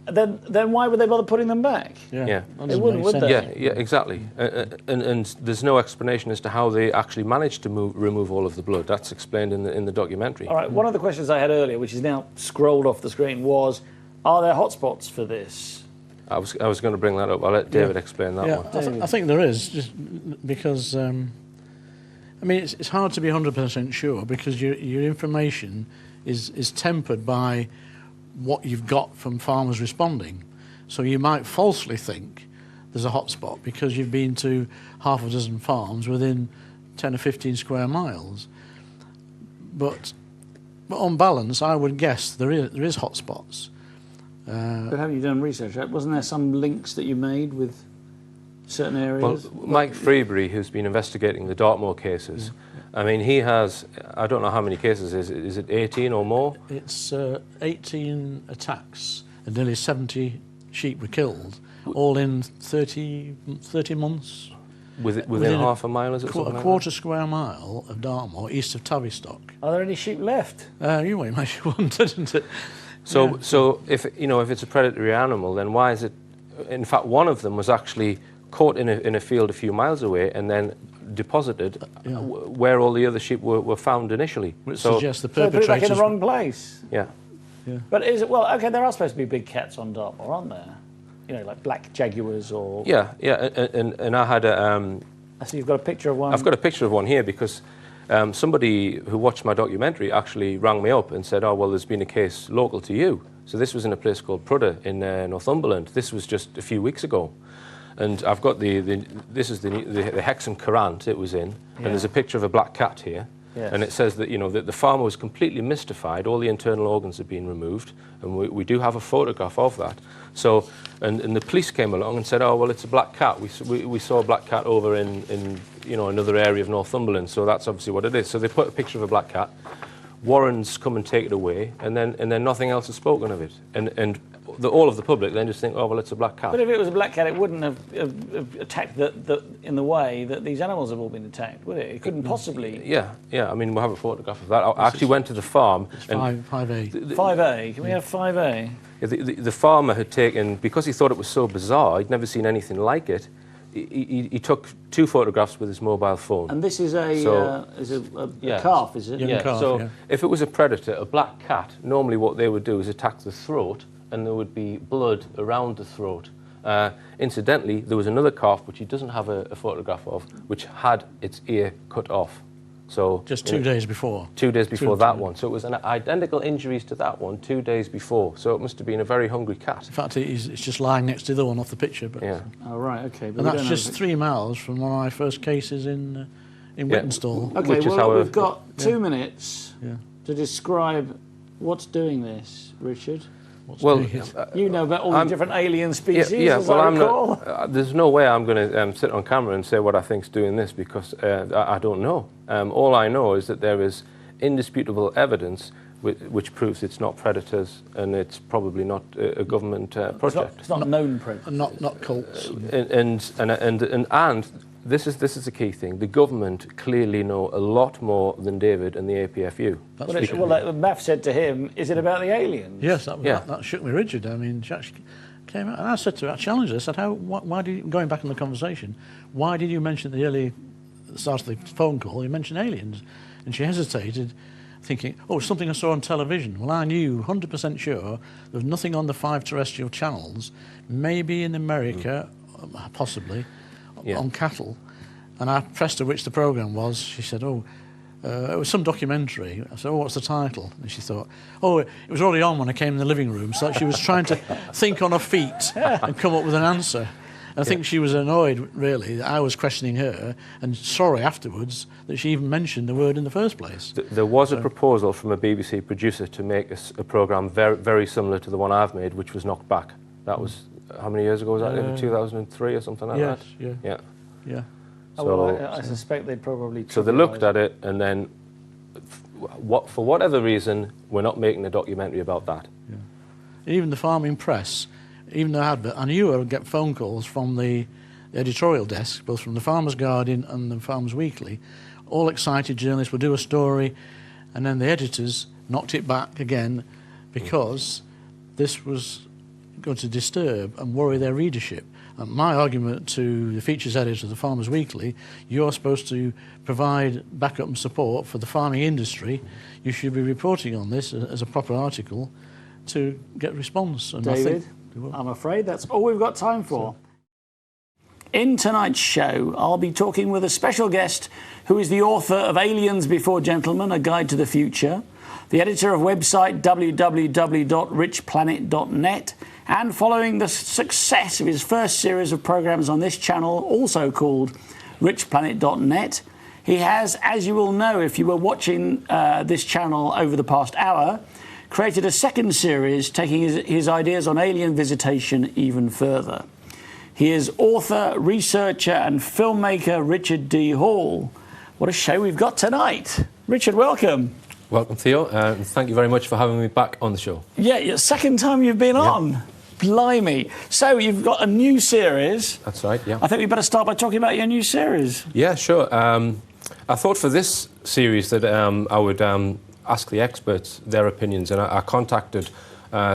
Then why would they bother putting them back? Yeah. They wouldn't, would they? Yeah, exactly. And there's no explanation as to how they actually managed to remove all of the blood. That's explained in the documentary. All right, one of the questions I had earlier, which is now scrolled off the screen, was, are there hotspots for this? I was going to bring that up. I'll let David explain that one. I think there is, just because, I mean, it's hard to be 100% sure, because your information is tempered by what you've got from farmers responding. So you might falsely think there's a hotspot because you've been to half a dozen farms within 10 or 15 square miles. But on balance, I would guess there is hotspots. But have you done research? Wasn't there some links that you made with certain areas? Well, Mike Freebury, who's been investigating the Dartmoor cases, I mean, he has, I don't know how many cases, is it 18 or more? It's 18 attacks and nearly 70 sheep were killed, all in 30 months. Within half a mile, is it? A quarter square mile of Dartmoor, east of Tavistock. Are there any sheep left? You might want, didn't it? So if it's a predatory animal, then why is it? In fact, one of them was actually caught in a field a few miles away and then deposited where all the other sheep were found initially. Which suggests the So they perpetrators... put it back in the wrong place. Yeah. But is it, well, okay, there are supposed to be big cats on Dartmoor, aren't there? You know, like black jaguars or... Yeah, and I had a... I see you've got a picture of one. I've got a picture of one here because somebody who watched my documentary actually rang me up and said, oh, well, there's been a case local to you. So this was in a place called Prudder in Northumberland. This was just a few weeks ago. And I've got this is the Hexham Courant it was in, and there's a picture of a black cat here. Yes. And it says that, you know, that the farmer was completely mystified, all the internal organs had been removed, and we do have a photograph of that. So, and the police came along and said, oh, well, it's a black cat. We saw a black cat over in you know, another area of Northumberland, so that's obviously what it is. So they put a picture of a black cat. Warrants come and take it away, and then nothing else is spoken of it. And all of the public then just think, oh, well, it's a black cat. But if it was a black cat, it wouldn't have attacked in the way that these animals have all been attacked, would it? It couldn't possibly... Yeah. I mean, we'll have a photograph of that. I actually went to the farm. It's 5A. 5A. Can we have 5A? The farmer had taken, because he thought it was so bizarre, he'd never seen anything like it, he took 2 photographs with his mobile phone. And this is a calf, is it? Young calf, so if it was a predator, a black cat, normally what they would do is attack the throat, and there would be blood around the throat. Incidentally, there was another calf, which he doesn't have a photograph of, which had its ear cut off. So just 2 days before. 2 days before that one. So it was an identical injuries to that one 2 days before. So it must have been a very hungry cat. In fact, it's just lying next to the one off the picture. But yeah. Oh, right, okay. But and that's just 3 miles from one of my first cases in Whittenstall. Okay, well, we've got 2 minutes to describe what's doing this, Richard. You know about all the different alien species, as I recall. There's no way I'm going to sit on camera and say what I think's doing this, because I don't know. All I know is that there is indisputable evidence which proves it's not predators, and it's probably not a government project. It's not known predators. Not cults. And this is the key thing. The government clearly know a lot more than David and the APFU. Well, Matt said to him, "Is it about the aliens?" Yes, that shook me rigid. I mean, she actually came out, and I said to her, I challenged her, I said, why did you, going back in the conversation, why did you mention at the start of the phone call, you mentioned aliens? And she hesitated, thinking, oh, it's something I saw on television. Well, I knew 100% sure there was nothing on the 5 terrestrial channels, maybe in America, possibly, on cattle. And I pressed her which the programme was. She said, it was some documentary. I said, what's the title? And she thought, it was already on when I came in the living room. So she was trying to think on her feet and come up with an answer. And I think she was annoyed, really, that I was questioning her, and sorry afterwards that she even mentioned the word in the first place. There was a proposal from a BBC producer to make a programme very, very similar to the one I've made, which was knocked back. That was, how many years ago was that? 2003 or something like that? Yeah. So, I suspect they probably... So they looked at it, and then, for whatever reason, we're not making a documentary about that. Yeah. Even the farming press, even the advert, I knew I would get phone calls from the editorial desk, both from the Farmer's Guardian and the Farmer's Weekly. All excited journalists would do a story, and then the editors knocked it back again because this was going to disturb and worry their readership. And my argument to the features editor of the Farmer's Weekly, you're supposed to provide backup and support for the farming industry. You should be reporting on this as a proper article to get response. And David, I'm afraid that's all we've got time for. In tonight's show, I'll be talking with a special guest who is the author of Aliens Before Gentlemen, A Guide to the Future, the editor of website www.richplanet.net, and following the success of his first series of programmes on this channel, also called richplanet.net, he has, as you will know if you were watching this channel over the past hour, created a second series taking his ideas on alien visitation even further. He is author, researcher and filmmaker Richard D. Hall. What a show we've got tonight. Richard, welcome. Welcome, Theo, and thank you very much for having me back on the show. Yeah, second time you've been on. Blimey. So you've got a new series. That's right, yeah. I think we better start by talking about your new series. Yeah, sure. I thought for this series that I would ask the experts their opinions, and I contacted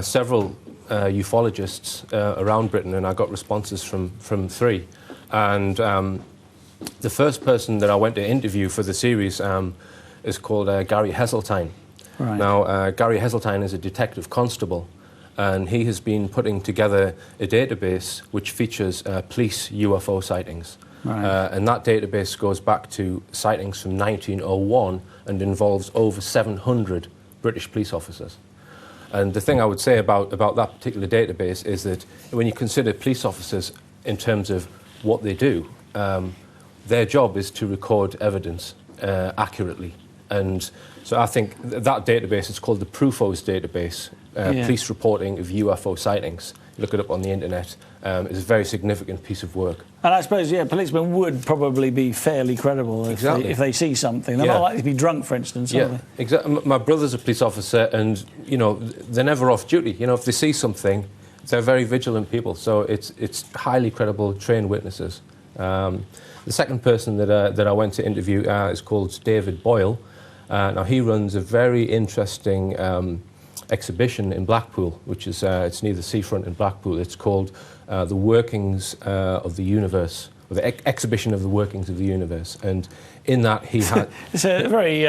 several ufologists around Britain, and I got responses from 3. And the first person that I went to interview for the series is called Gary Heseltine. Right. Now, Gary Heseltine is a detective constable, and he has been putting together a database which features police UFO sightings. Right. And that database goes back to sightings from 1901 and involves over 700 British police officers. And the thing I would say about that particular database is that when you consider police officers in terms of what they do, their job is to record evidence accurately. And so I think that database, it's called the PRUFOS database, police reporting of UFO sightings. Look it up on the internet. It's a very significant piece of work. And I suppose, policemen would probably be fairly credible if they see something. They're not likely to be drunk, for instance, are they? Exactly. My brother's a police officer, and, they're never off duty. If they see something, they're very vigilant people. So it's highly credible, trained witnesses. The second person that I went to interview is called David Boyle. Now, he runs a very interesting exhibition in Blackpool, which is it's near the seafront in Blackpool. It's called The Workings of the Universe, or the Exhibition of the Workings of the Universe. And in that he had... It's a very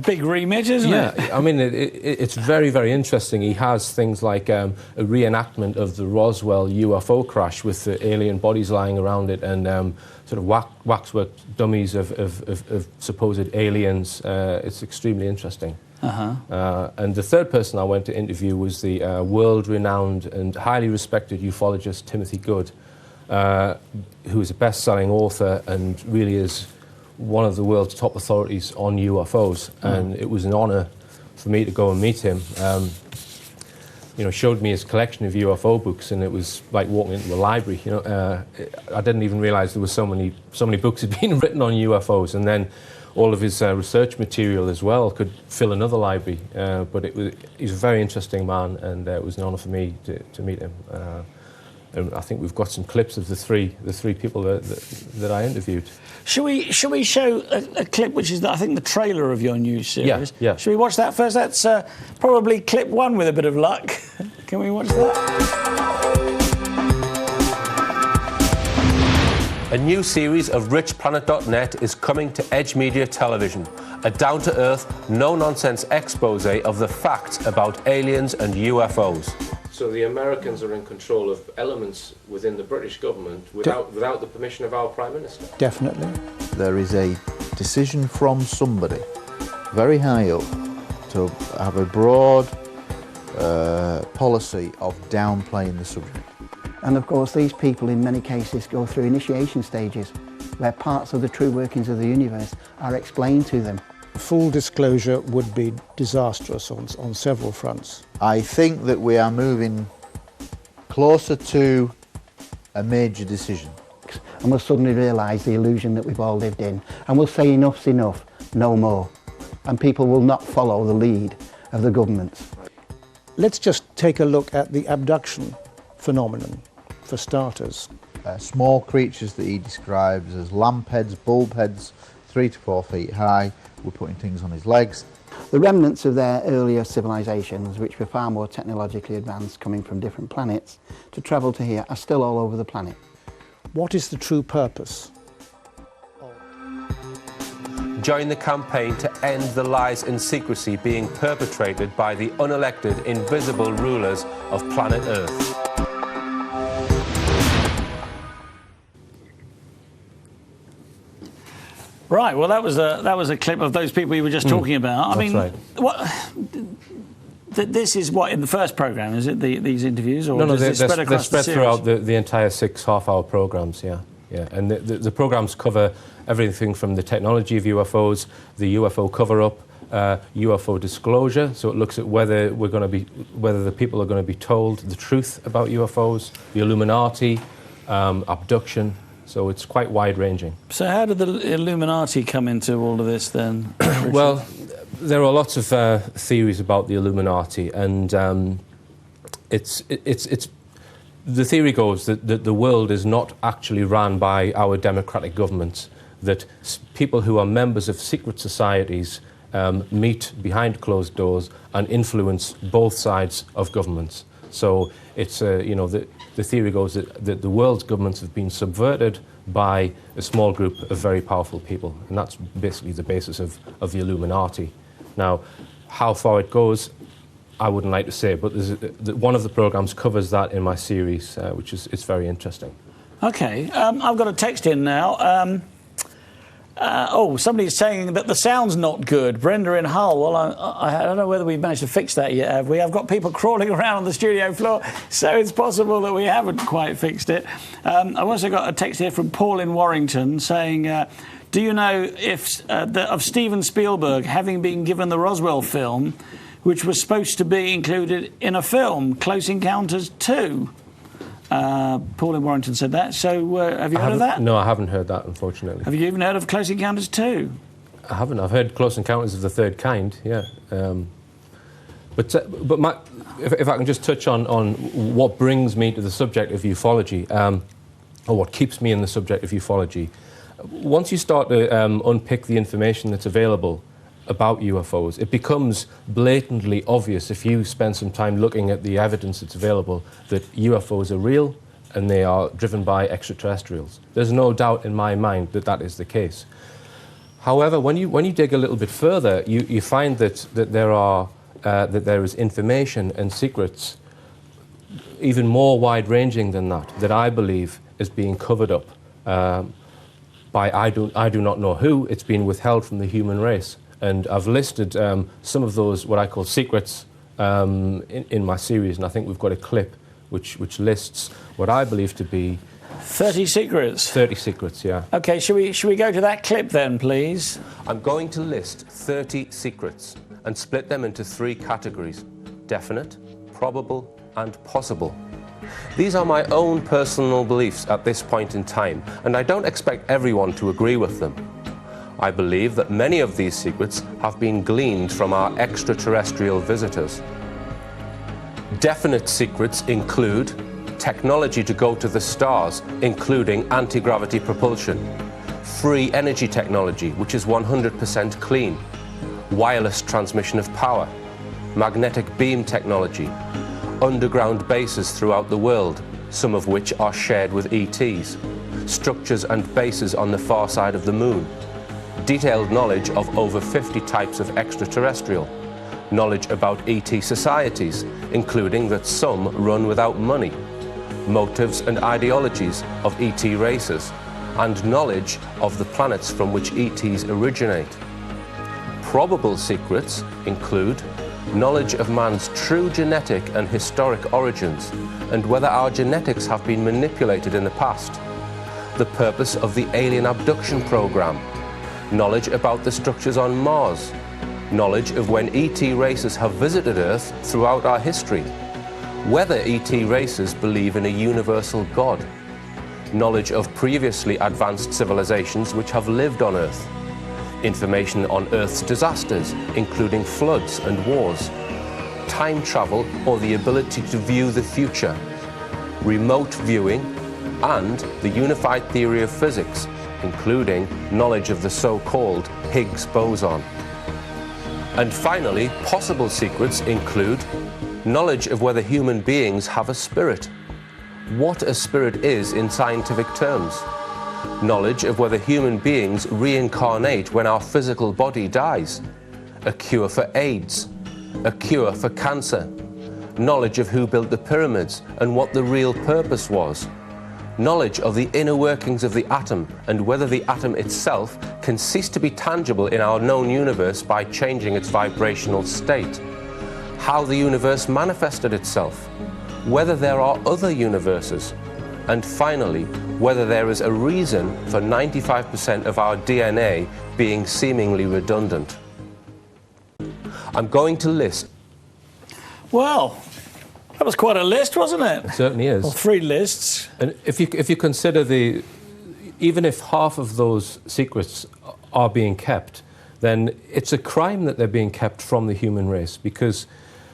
big remit, isn't it? Yeah, I mean, it's very, very interesting. He has things like a reenactment of the Roswell UFO crash with the alien bodies lying around it, and sort of waxwork dummies of supposed aliens. It's extremely interesting. And the third person I went to interview was the world-renowned and highly respected ufologist Timothy Good, who is a best-selling author and really is one of the world's top authorities on UFOs. And it was an honour for me to go and meet him. Showed me his collection of UFO books, and it was like walking into a library. I didn't even realise there were so many books had been written on UFOs, and then all of his research material as well could fill another library. But he's a very interesting man, and it was an honour for me to meet him. And I think we've got some clips of the three people that I interviewed. Shall we show a clip which is, I think, the trailer of your new series? Yeah. Shall we watch that first? That's probably clip 1 with a bit of luck. Can we watch that? A new series of richplanet.net is coming to Edge Media Television. A down-to-earth, no-nonsense expose of the facts about aliens and UFOs. So the Americans are in control of elements within the British government without the permission of our Prime Minister? Definitely. There is a decision from somebody very high up to have a broad policy of downplaying the subject. And of course these people in many cases go through initiation stages where parts of the true workings of the universe are explained to them. Full disclosure would be disastrous on several fronts. I think that we are moving closer to a major decision. And we'll suddenly realise the illusion that we've all lived in. And we'll say enough's enough, no more. And people will not follow the lead of the governments. Let's just take a look at the abduction phenomenon, for starters. Small creatures that he describes as lamp heads, bulb heads, 3 to 4 feet high. We're putting things on his legs. The remnants of their earlier civilisations, which were far more technologically advanced, coming from different planets, to travel to here, are still all over the planet. What is the true purpose? Join the campaign to end the lies and secrecy being perpetrated by the unelected, invisible rulers of planet Earth. Right, well, that was a clip of those people you were just talking about. I mean, right. This is what in the first programme, is it? These interviews, or No, does it spread across the series? throughout the entire 6 half-hour programmes. Yeah. And the programmes cover everything from the technology of UFOs, the UFO cover-up, UFO disclosure. So it looks at whether the people are going to be told the truth about UFOs, the Illuminati, abduction. So it's quite wide-ranging. So how did the Illuminati come into all of this then? Well, there are lots of theories about the Illuminati, and it's the theory goes that the world is not actually run by our democratic governments, that people who are members of secret societies meet behind closed doors and influence both sides of governments. So it's, the theory goes that the world's governments have been subverted by a small group of very powerful people, and that's basically the basis of the Illuminati. Now, how far it goes, I wouldn't like to say, but one of the programmes covers that in my series, which is very interesting. OK, I've got a text in now. Somebody's saying that the sound's not good. Brenda in Hull. Well, I don't know whether we've managed to fix that yet, have we? I've got people crawling around on the studio floor, so it's possible that we haven't quite fixed it. I've also got a text here from Paul in Warrington saying, do you know if of Steven Spielberg having been given the Roswell film, which was supposed to be included in a film, Close Encounters 2? Paul in Warrington said that. So have you heard of that? No, I haven't heard that, unfortunately. Have you even heard of Close Encounters 2? I haven't. I've heard Close Encounters of the Third Kind, yeah. But if I can just touch on what brings me to the subject of ufology, or what keeps me in the subject of ufology, once you start to unpick the information that's available about UFOs, it becomes blatantly obvious if you spend some time looking at the evidence that's available that UFOs are real and they are driven by extraterrestrials. There's no doubt in my mind that that is the case. However, when you dig a little bit further, you find that there is information and secrets even more wide-ranging than that I believe is being covered up by I do not know who. It's been withheld from the human race. And I've listed some of those, what I call secrets, in my series, and I think we've got a clip which lists what I believe to be 30 secrets. 30 secrets, yeah. OK, should we go to that clip then, please? I'm going to list 30 secrets and split them into 3 categories: definite, probable, and possible. These are my own personal beliefs at this point in time, and I don't expect everyone to agree with them. I believe that many of these secrets have been gleaned from our extraterrestrial visitors. Definite secrets include technology to go to the stars, including anti-gravity propulsion, free energy technology, which is 100% clean, wireless transmission of power, magnetic beam technology, underground bases throughout the world, some of which are shared with ETs, structures and bases on the far side of the moon, detailed knowledge of over 50 types of extraterrestrial, knowledge about ET societies, including that some run without money, motives and ideologies of ET races, and knowledge of the planets from which ETs originate. Probable secrets include knowledge of man's true genetic and historic origins, and whether our genetics have been manipulated in the past, the purpose of the alien abduction program, knowledge about the structures on Mars, knowledge of when ET races have visited Earth throughout our history, whether ET races believe in a universal God, knowledge of previously advanced civilizations which have lived on Earth, information on Earth's disasters, including floods and wars, time travel or the ability to view the future, remote viewing, and the unified theory of physics, including knowledge of the so-called Higgs boson. And finally, possible secrets include knowledge of whether human beings have a spirit, what a spirit is in scientific terms, knowledge of whether human beings reincarnate when our physical body dies, a cure for AIDS, a cure for cancer, knowledge of who built the pyramids and what the real purpose was, knowledge of the inner workings of the atom and whether the atom itself can cease to be tangible in our known universe by changing its vibrational state, how the universe manifested itself, whether there are other universes, and finally, whether there is a reason for 95% of our DNA being seemingly redundant. I'm going to list. Well, that was quite a list, wasn't it? It certainly is. Well, 3 lists. And if you consider even if half of those secrets are being kept, then it's a crime that they're being kept from the human race, because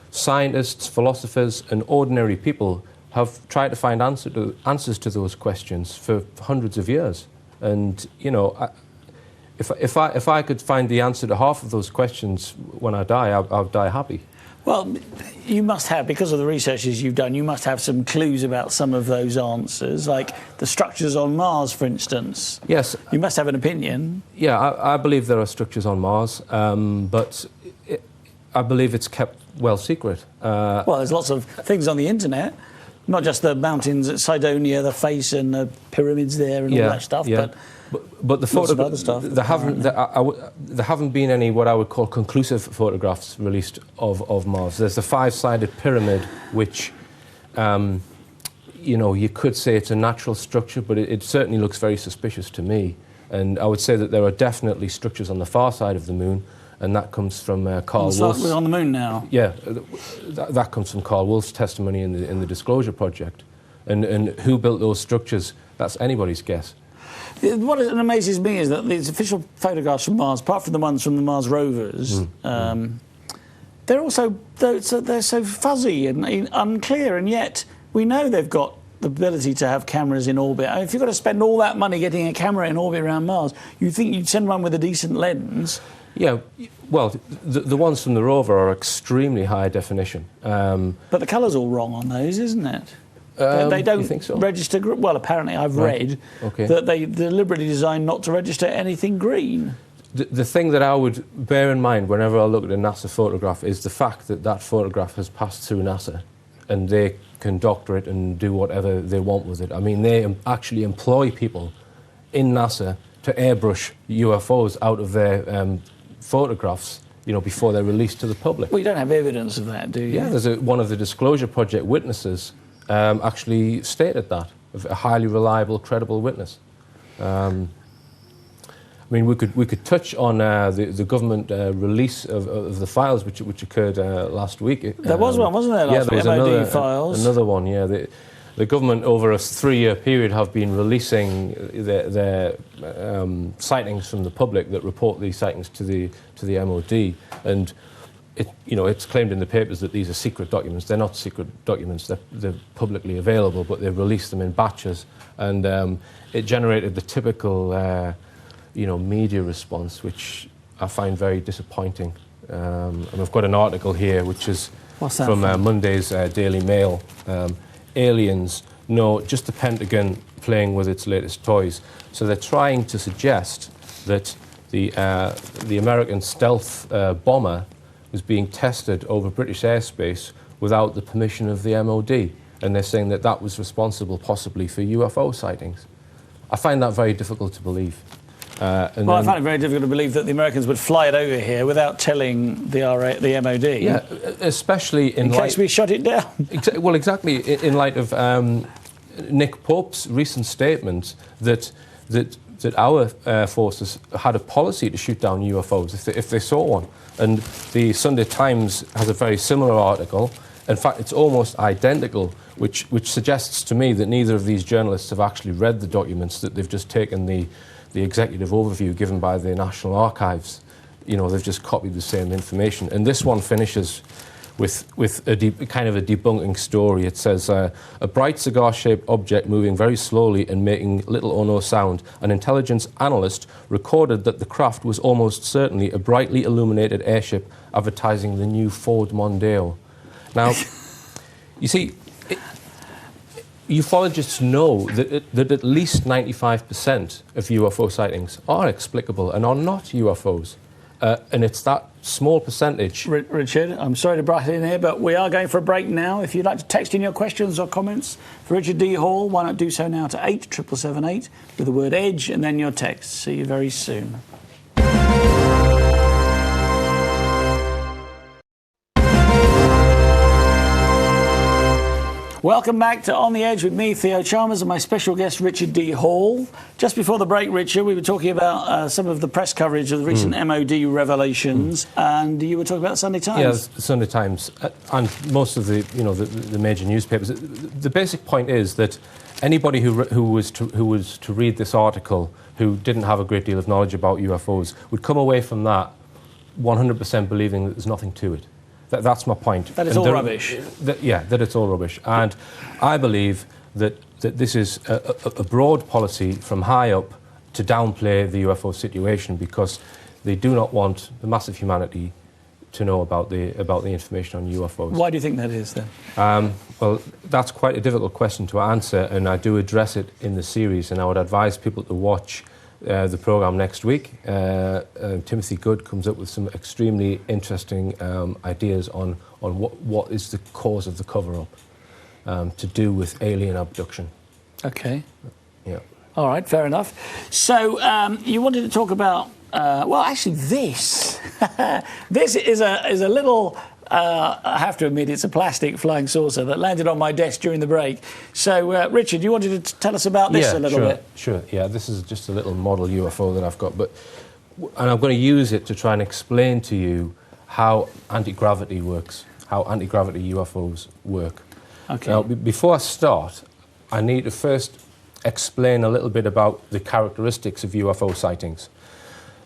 scientists, philosophers, and ordinary people have tried to find answers to those questions for hundreds of years. And you know, if I could find the answer to half of those questions when I die, I'll die happy. Well, you must have, because of the researches you've done, you must have some clues about some of those answers, like the structures on Mars, for instance. Yes. You must have an opinion. Yeah, I believe there are structures on Mars, but I believe it's kept well secret. Well, there's lots of things on the internet, not just the mountains at Cydonia, the face and the pyramids there and all that stuff, but the photographs, stuff. There haven't been any what I would call conclusive photographs released of Mars. There's the 5-sided pyramid, which you know, you could say it's a natural structure, but it certainly looks very suspicious to me. And I would say that there are definitely structures on the far side of the moon, and that comes from Carl Wolf's. We're on the moon now. Yeah, that comes from Carl Wolf's testimony in the Disclosure Project. And who built those structures, that's anybody's guess. What amazes me is that these official photographs from Mars, apart from the ones from the Mars rovers, they're also they're so fuzzy and unclear, and yet we know they've got the ability to have cameras in orbit. I mean, if you've got to spend all that money getting a camera in orbit around Mars, you'd think you'd send one with a decent lens. Yeah, well, the ones from the rover are extremely high definition. But the colour's all wrong on those, isn't it? They don't think so? register. Well, apparently I've read that they deliberately designed not to register anything green. The thing that I would bear in mind whenever I look at a NASA photograph is the fact that that photograph has passed through NASA, and they can doctor it and do whatever they want with it. I mean, they actually employ people in NASA to airbrush UFOs out of their photographs, you know, before they're released to the public. Well, you don't have evidence of that, do you? Yeah, there's one of the Disclosure Project witnesses actually stated that, a highly reliable, credible witness. I mean, we could touch on the government release of the files which occurred last week. There was one, wasn't there? Last week, MOD files. Another one, yeah. The government, over a 3-year period, have been releasing their sightings from the public that report these sightings to the MOD, and it's claimed in the papers that these are secret documents. They're not secret documents. They're publicly available, but they released them in batches, and it generated the typical, media response, which I find very disappointing. And we've got an article here, which is from Monday's Daily Mail. Aliens, no, just the Pentagon playing with its latest toys. So they're trying to suggest that the American stealth bomber was being tested over British airspace without the permission of the MOD. And they're saying that that was responsible possibly for UFO sightings. I find that very difficult to believe. I find it very difficult to believe that the Americans would fly it over here without telling the MOD. Yeah, especially in case we shut it down. Well, exactly, in light of Nick Pope's recent statement that our forces had a policy to shoot down UFOs if they saw one. And the Sunday Times has a very similar article. In fact, it's almost identical, which suggests to me that neither of these journalists have actually read the documents, that they've just taken the executive overview given by the National Archives. They've just copied the same information. And this one finishes with a kind of a debunking story. It says, a bright cigar-shaped object moving very slowly and making little or no sound. An intelligence analyst recorded that the craft was almost certainly a brightly illuminated airship advertising the new Ford Mondeo. Now, you see, ufologists know that at least 95% of UFO sightings are explicable and are not UFOs. And it's that small percentage. Richard, I'm sorry to butt in here, but we are going for a break now. If you'd like to text in your questions or comments for Richard D. Hall, why not do so now to 87778 with the word EDGE and then your text. See you very soon. Welcome back to On the Edge with me, Theo Chalmers, and my special guest, Richard D. Hall. Just before the break, Richard, we were talking about some of the press coverage of the recent MOD revelations, and you were talking about the Sunday Times. Yeah, the Sunday Times, and most of the major newspapers. The basic point is that anybody who was to read this article who didn't have a great deal of knowledge about UFOs would come away from that 100% believing that there's nothing to it. That's my point. That it's all rubbish. That it's all rubbish. And I believe that this is a broad policy from high up to downplay the UFO situation, because they do not want the mass of humanity to know about the information on UFOs. Why do you think that is, then? Well, that's quite a difficult question to answer, and I do address it in the series, and I would advise people to watch the programme next week. Timothy Good comes up with some extremely interesting ideas on what is the cause of the cover-up to do with alien abduction. Okay. Yeah. All right, fair enough. So you wanted to talk about, well, actually this. This is a little, I have to admit, it's a plastic flying saucer that landed on my desk during the break. So, Richard, you wanted to tell us about this a little bit? Sure, yeah. This is just a little model UFO that I've got, and I'm going to use it to try and explain to you how anti-gravity works, how anti-gravity UFOs work. Okay. Now, before I start, I need to first explain a little bit about the characteristics of UFO sightings.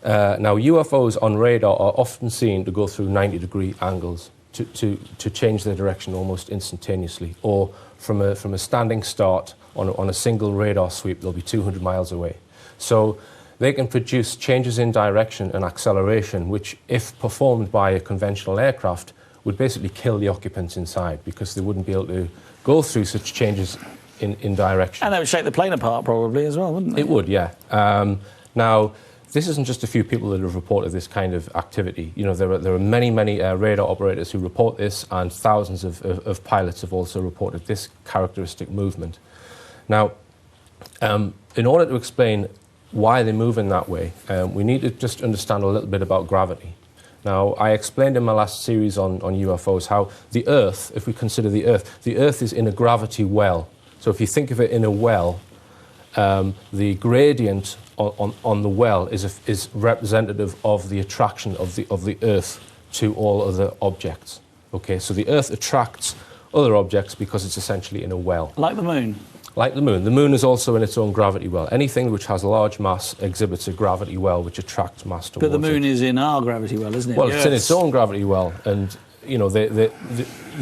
Now, UFOs on radar are often seen to go through 90-degree angles to change their direction almost instantaneously, or from a standing start on a single radar sweep, they'll be 200 miles away. So they can produce changes in direction and acceleration, which, if performed by a conventional aircraft, would basically kill the occupants inside, because they wouldn't be able to go through such changes in direction. And they would shake the plane apart probably as well, wouldn't they? It would, yeah. Now, this isn't just a few people that have reported this kind of activity. There are many radar operators who report this, and thousands of pilots have also reported this characteristic movement. Now, in order to explain why they move in that way, we need to just understand a little bit about gravity. Now, I explained in my last series on UFOs how the Earth, if we consider the Earth is in a gravity well. So if you think of it in a well, the gradient on the well is representative of the attraction of the Earth to all other objects. Okay, so the Earth attracts other objects because it's essentially in a well. Like the moon? Like the moon is also in its own gravity well. Anything which has a large mass exhibits a gravity well which attracts mass towards it. But the moon is in our gravity well, isn't it? Well, it's in its own gravity well, and you know the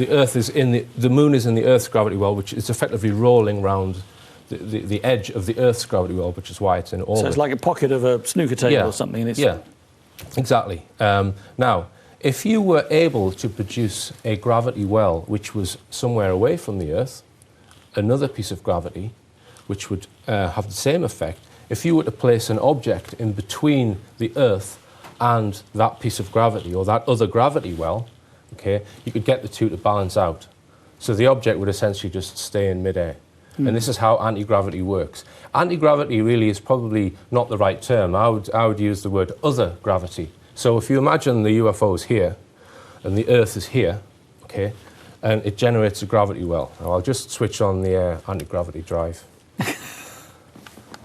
Earth is in the moon is in the Earth's gravity well, which is effectively rolling round the edge of the Earth's gravity well, which is why it's in orbit. So it's like a pocket of a snooker table or something. And it's Exactly. Now, if you were able to produce a gravity well which was somewhere away from the Earth, another piece of gravity which would have the same effect, if you were to place an object in between the Earth and that piece of gravity or that other gravity well, okay, you could get the two to balance out. So the object would essentially just stay in midair. And this is how anti-gravity works. Anti-gravity really is probably not the right term. I would use the word other gravity. So if you imagine the UFO is here and the Earth is here, okay, and it generates a gravity well. Now I'll just switch on the anti-gravity drive.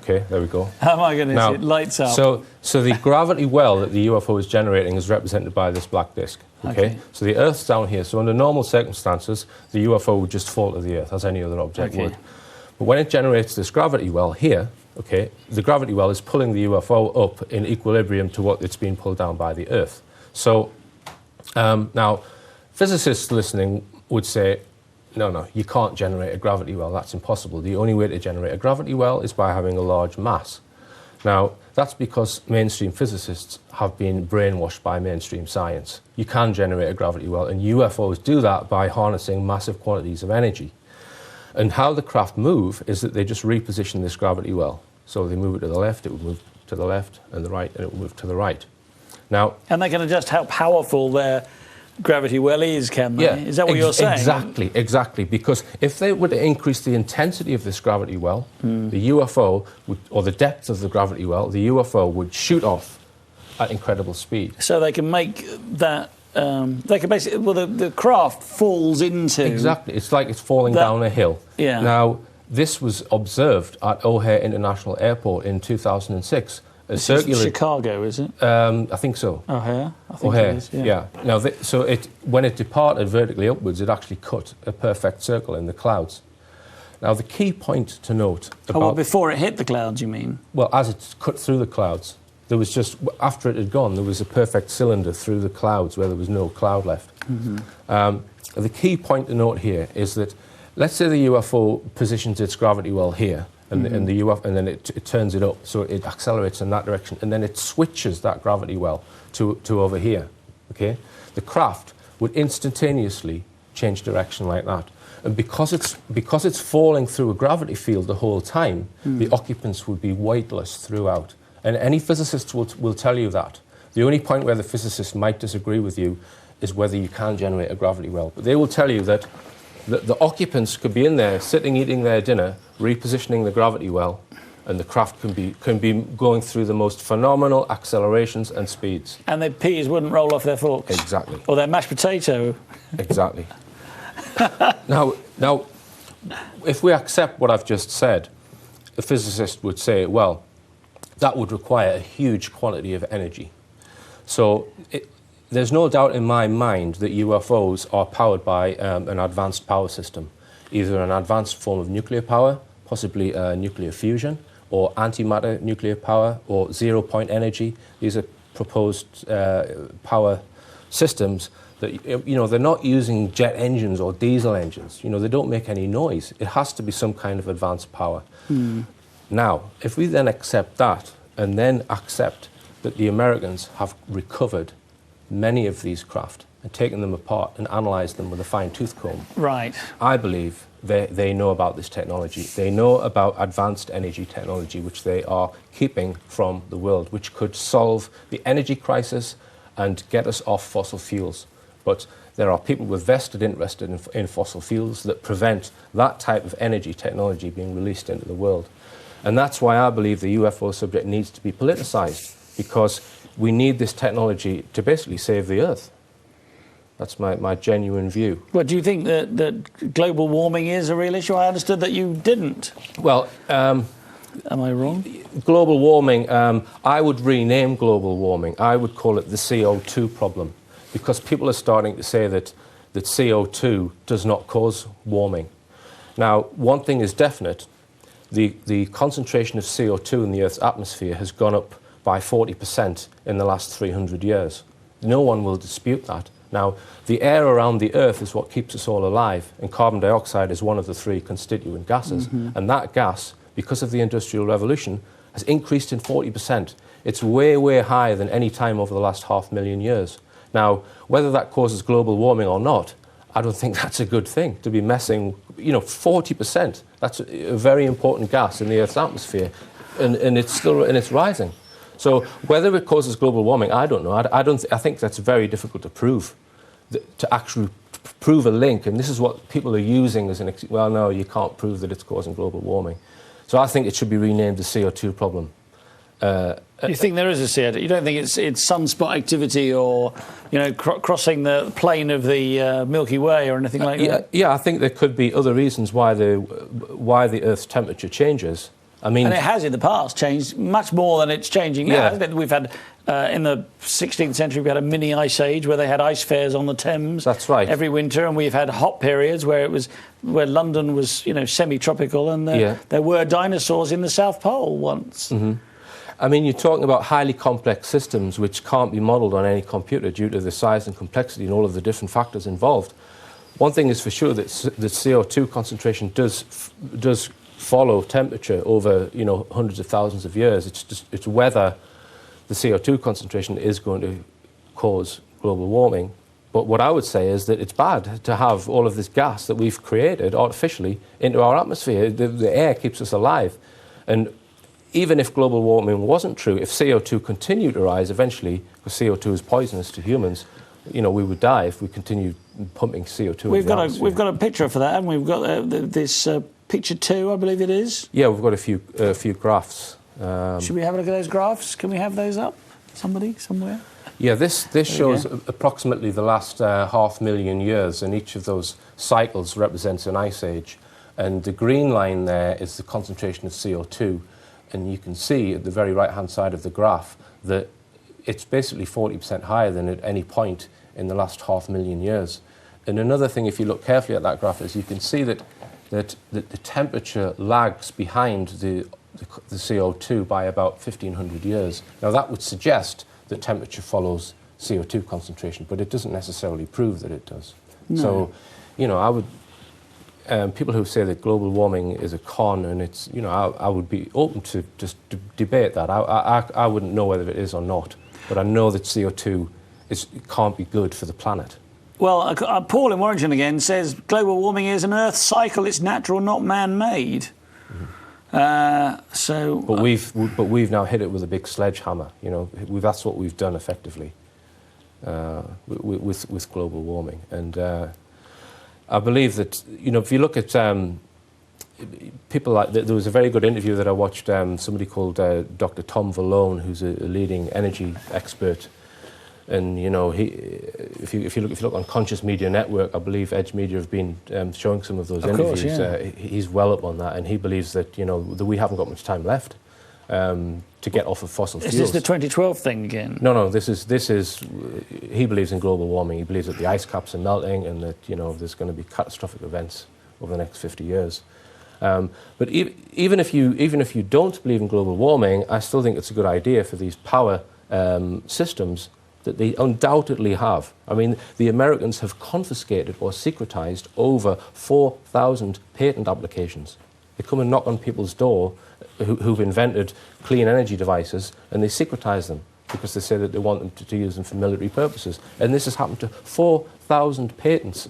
Okay, there we go. Oh my goodness, it lights up. So the gravity well that the UFO is generating is represented by this black disk. Okay? So the Earth's down here. So under normal circumstances, the UFO would just fall to the Earth, as any other object would. But when it generates this gravity well here, okay, the gravity well is pulling the UFO up in equilibrium to what it's being pulled down by the Earth. So now, physicists listening would say, no, you can't generate a gravity well. That's impossible. The only way to generate a gravity well is by having a large mass. Now, that's because mainstream physicists have been brainwashed by mainstream science. You can generate a gravity well, and UFOs do that by harnessing massive quantities of energy. And how the craft move is that they just reposition this gravity well. So they move it to the left, it will move to the left, and the right, and it will move to the right. Now, and they can adjust how powerful their gravity well is, can they? Yeah, is that what you're saying? Exactly. Because if they were to increase the intensity of this gravity well, the UFO would, or the depth of the gravity well, the UFO would shoot off at incredible speed. So they can make that. They can basically. Well, the craft falls into. Exactly. It's like it's falling down a hill. Yeah. Now, this was observed at O'Hare International Airport in 2006. This is Chicago, is it? I think so. O'Hare? I think O'Hare, it is, yeah. Now, when it departed vertically upwards, it actually cut a perfect circle in the clouds. Now, the key point to note about... well, before it hit the clouds, you mean? Well, as it cut through the clouds, there was just... After it had gone, there was a perfect cylinder through the clouds where there was no cloud left. The key point to note here is that, let's say the UFO positions its gravity well here, and then it turns it up, so it accelerates in that direction, and then it switches that gravity well to over here. Okay, the craft would instantaneously change direction like that, and because it's falling through a gravity field the whole time, the occupants would be weightless throughout, and any physicist will tell you that. The only point where the physicist might disagree with you is whether you can generate a gravity well, but they will tell you that the occupants could be in there, sitting, eating their dinner, repositioning the gravity well, and the craft can be going through the most phenomenal accelerations and speeds. And their peas wouldn't roll off their forks. Exactly. Or their mashed potato. Exactly. Now, if we accept what I've just said, the physicist would say, well, that would require a huge quantity of energy. So there's no doubt in my mind that UFOs are powered by an advanced power system, either an advanced form of nuclear power, possibly nuclear fusion, or antimatter nuclear power, or zero-point energy. These are proposed power systems that, they're not using jet engines or diesel engines. They don't make any noise. It has to be some kind of advanced power. Now, if we then accept that, and then accept that the Americans have recovered many of these craft and taken them apart and analysed them with a fine-tooth comb. Right. I believe they know about this technology. They know about advanced energy technology, which they are keeping from the world, which could solve the energy crisis and get us off fossil fuels. But there are people with vested interest in fossil fuels that prevent that type of energy technology being released into the world. And that's why I believe the UFO subject needs to be politicised, because we need this technology to basically save the Earth. That's my genuine view. Well, do you think that global warming is a real issue? I understood that you didn't. Well, am I wrong? Global warming, I would rename global warming. I would call it the CO2 problem, because people are starting to say that CO2 does not cause warming. Now, one thing is definite, the concentration of CO2 in the Earth's atmosphere has gone up by 40% in the last 300 years. No one will dispute that. Now, the air around the Earth is what keeps us all alive, and carbon dioxide is one of the 3 constituent gases. And that gas, because of the Industrial Revolution, has increased in 40%. It's way, way higher than any time over the last 500,000 years. Now, whether that causes global warming or not, I don't think that's a good thing, to be messing, 40%. That's a very important gas in the Earth's atmosphere, and it's rising. So whether it causes global warming, I don't know. I think that's very difficult to prove, to actually prove a link. And this is what people are using as well, no, you can't prove that it's causing global warming. So I think it should be renamed the CO2 problem. You think there is a CO2? You don't think it's sunspot activity or, crossing the plane of the Milky Way or anything like that? Yeah, I think there could be other reasons why the Earth's temperature changes. And it has in the past changed much more than it's changing now. Yeah. Hasn't it? We've had, in the 16th century, we had a mini ice age where they had ice fairs on the Thames. That's right. Every winter, and we've had hot periods where London was, semi-tropical, and there were dinosaurs in the South Pole once. You're talking about highly complex systems which can't be modelled on any computer due to the size and complexity and all of the different factors involved. One thing is for sure that the CO2 concentration does follow temperature over hundreds of thousands of years. It's whether the CO2 concentration is going to cause global warming. But what I would say is that it's bad to have all of this gas that we've created artificially into our atmosphere. The air keeps us alive, and even if global warming wasn't true, if CO2 continued to rise eventually, because CO2 is poisonous to humans, we would die if we continued pumping CO2 into the atmosphere. We've got a picture for that, haven't we? We've got this picture 2, I believe it is. Yeah, we've got a few graphs. Should we have a look at those graphs? Can we have those up? Somebody, somewhere? Yeah, this shows approximately the last 500,000 years, and each of those cycles represents an ice age. And the green line there is the concentration of CO2. And you can see at the very right-hand side of the graph that it's basically 40% higher than at any point in the last 500,000 years. And another thing, if you look carefully at that graph, is you can see that the temperature lags behind the CO2 by about 1,500 years. Now, that would suggest that temperature follows CO2 concentration, but it doesn't necessarily prove that it does. No. So, I would... people who say that global warming is a con, and it's, I would be open to just debate that. I wouldn't know whether it is or not, but I know that CO2 can't be good for the planet. Well, Paul in Warrington again says global warming is an Earth cycle. It's natural, not man-made. But we've now hit it with a big sledgehammer. That's what we've done effectively with global warming, and. I believe that, if you look at people like... There was a very good interview that I watched, somebody called Dr. Tom Valone, who's a leading energy expert. And, if you look on Conscious Media Network, I believe Edge Media have been showing some of those interviews. Course, yeah. He's well up on that, and he believes that, that we haven't got much time left to get off of fossil fuels. Is this the 2012 thing again? No. This is. He believes in global warming. He believes that the ice caps are melting, and that there's going to be catastrophic events over the next 50 years. But even if you don't believe in global warming, I still think it's a good idea for these power systems that they undoubtedly have. The Americans have confiscated or secretized over 4,000 patent applications. They come and knock on people's door who've invented clean energy devices, and they secretize them because they say that they want them to use them for military purposes. And this has happened to 4,000 patents.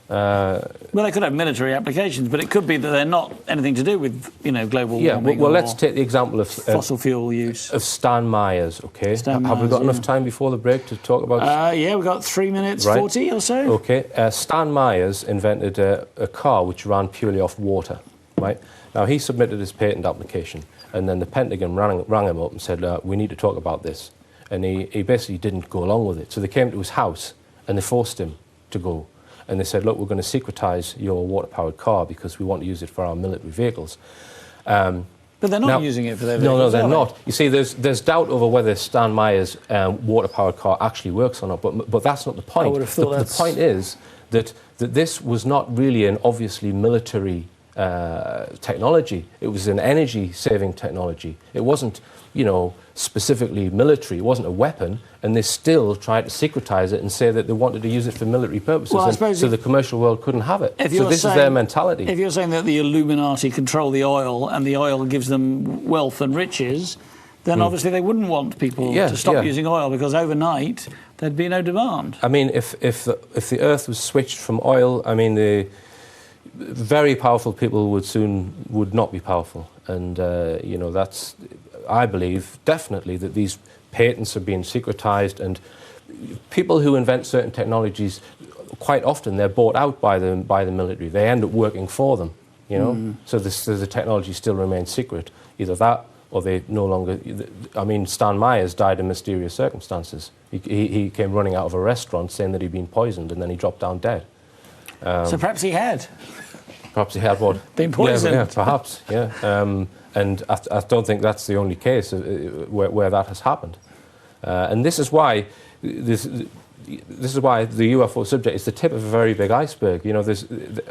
Well, they could have military applications, but it could be that they're not anything to do with, global warming. Yeah, well, let's take the example of fossil fuel use. Of Stan Myers, okay? Have we got enough time before the break to talk about... yeah, we've got 3 minutes 40 or so. Okay, Stan Myers invented a car which ran purely off water, right? Now, he submitted his patent application, and then the Pentagon rang him up and said, we need to talk about this. And he basically didn't go along with it. So they came to his house, and they forced him to go. And they said, look, we're going to secretize your water-powered car because we want to use it for our military vehicles. But they're not using it for their vehicles, No, they're not. You see, there's doubt over whether Stan Myers' water-powered car actually works or not, but that's not the point. I would have thought the point is that this was not really an obviously military technology. It was an energy-saving technology. It wasn't, you know, specifically military. It wasn't a weapon, and they still tried to secretize it and say that they wanted to use it for military purposes, Well, I and suppose so the commercial world couldn't have it. So this is saying, their mentality. If you're saying that the Illuminati control the oil and the oil gives them wealth and riches, then obviously they wouldn't want people to stop using oil, because overnight there'd be no demand. I mean, if the Earth was switched from oil, I mean, the very powerful people would not be powerful, and you know, that's, I believe definitely that these patents are being secretized, and people who invent certain technologies, quite often they're bought out by the military. They end up working for them, you know. So the technology still remains secret. Either that, or they no longer. I mean, Stan Myers died in mysterious circumstances. He came running out of a restaurant saying that he'd been poisoned, and then he dropped down dead. So perhaps he had. Perhaps he had what? Been poisoned. Yeah, perhaps, yeah. And I don't think that's the only case where that has happened. And this is why this is why the UFO subject is the tip of a very big iceberg. You know,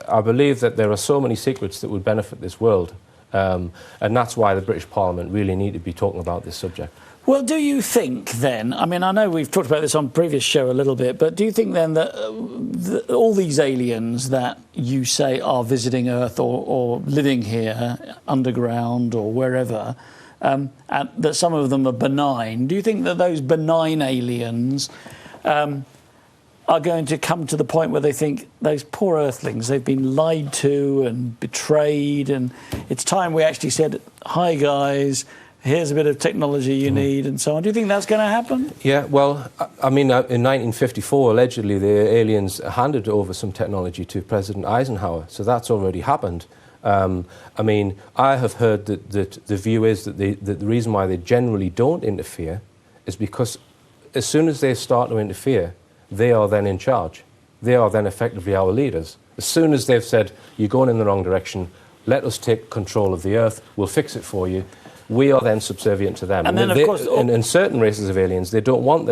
I believe that there are so many secrets that would benefit this world, and that's why the British Parliament really need to be talking about this subject. Well, do you think then, I mean, I know we've talked about this on previous show a little bit, but do you think then that all these aliens that you say are visiting Earth or living here underground or wherever, and that some of them are benign, do you think that those benign aliens are going to come to the point where they think, those poor Earthlings, they've been lied to and betrayed, and it's time we actually said, hi guys, here's a bit of technology you need, and so on. Do you think that's going to happen? Yeah, well, I mean, in 1954, allegedly, the aliens handed over some technology to President Eisenhower, so that's already happened. I mean, I have heard that the view is that the reason why they generally don't interfere is because as soon as they start to interfere, they are then in charge. They are then effectively our leaders. As soon as they've said, you're going in the wrong direction, let us take control of the Earth, we'll fix it for you, we are then subservient to them. And then, of course, in certain races of aliens, they want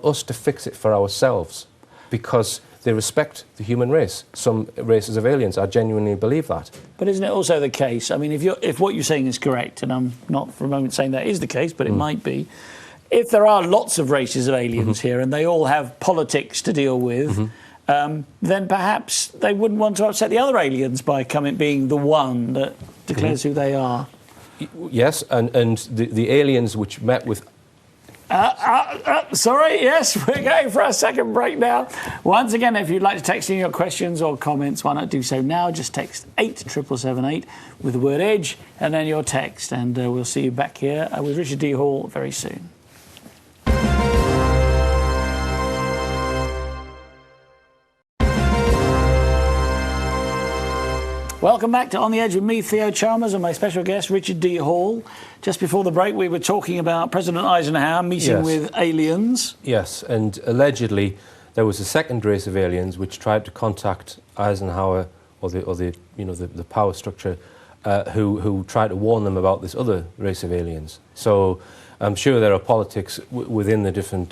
us to fix it for ourselves, because they respect the human race. Some races of aliens, I genuinely believe that. But isn't it also the case? I mean, if what you're saying is correct, and I'm not for a moment saying that is the case, but it might be. If there are lots of races of aliens here, and they all have politics to deal with, then perhaps they wouldn't want to upset the other aliens by being the one that declares who they are. Yes, and the aliens which met with... Sorry, yes, we're going for our second break now. Once again, if you'd like to text in your questions or comments, why not do so now? Just text 87778 with the word EDGE and then your text, and we'll see you back here with Richard D. Hall very soon. Welcome back to On the Edge with me, Theo Chalmers, and my special guest, Richard D. Hall. Just before the break, we were talking about President Eisenhower meeting with aliens. Yes, and allegedly there was a second race of aliens which tried to contact Eisenhower or the power structure, who tried to warn them about this other race of aliens. So I'm sure there are politics within the different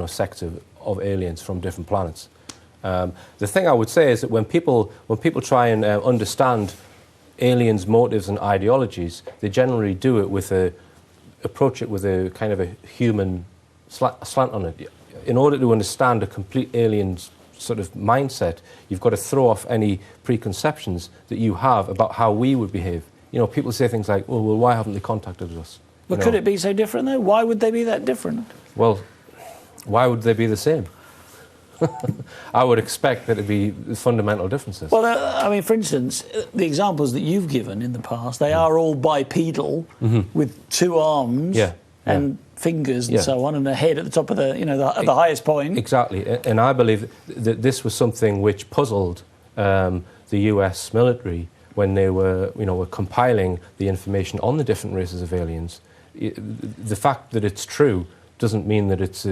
sects of aliens from different planets. The thing I would say is that when people try and understand aliens' motives and ideologies, they generally do it approach it with a kind of a human slant on it. In order to understand a complete alien's sort of mindset, you've got to throw off any preconceptions that you have about how we would behave. You know, people say things like, "Oh, well, why haven't they contacted us?" But could it be so different though? Why would they be that different? Well, why would they be the same? I would expect there to be fundamental differences. Well, I mean, for instance, the examples that you've given in the past, they are all bipedal with two arms and fingers and so on, and a head at the top of at the highest point. Exactly, and I believe that this was something which puzzled the US military when they were compiling the information on the different races of aliens. The fact that it's true doesn't mean that it's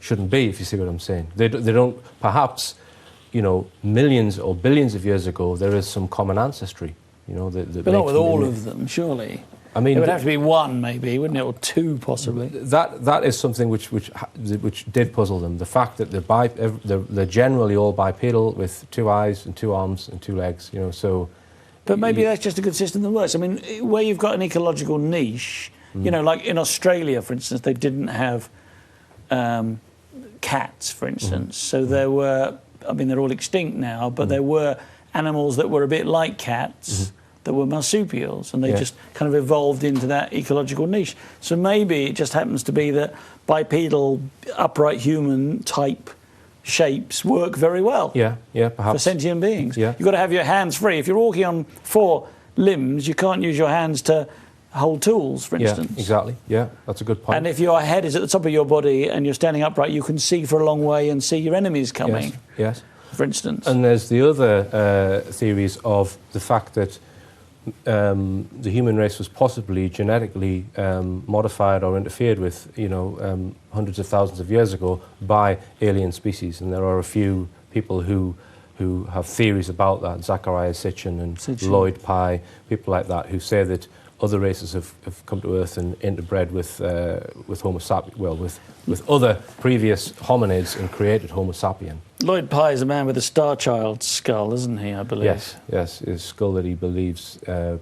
shouldn't be, if you see what I'm saying. They don't, perhaps, millions or billions of years ago, there is some common ancestry, But not with all of them, surely. I mean, it would have to be one, maybe, wouldn't it, or two, possibly. That is something which did puzzle them. The fact that they're generally all bipedal with 2 eyes and 2 arms and 2 legs. You know, so. But maybe that's just a good system that works. I mean, where you've got an ecological niche, you know, like in Australia, for instance, they didn't have cats, for instance. So there were, I mean, they're all extinct now, but there were animals that were a bit like cats that were marsupials, and they just kind of evolved into that ecological niche. So maybe it just happens to be that bipedal, upright human type shapes work very well. Yeah, perhaps. For sentient beings. Yeah. You've got to have your hands free. If you're walking on 4 limbs, you can't use your hands to hold tools, for instance. Yeah, exactly. Yeah, that's a good point. And if your head is at the top of your body and you're standing upright, you can see for a long way and see your enemies coming. Yes. For instance. And there's the other theories of the fact that the human race was possibly genetically modified or interfered with, you know, hundreds of thousands of years ago by alien species. And there are a few people who have theories about that. Zachariah Sitchin and Lloyd Pye, people like that, who say that other races have come to Earth and interbred with Homo sapiens, well, with other previous hominids and created Homo sapien. Lloyd Pye is a man with a Star Child skull, isn't he, I believe? Yes, his skull that he believes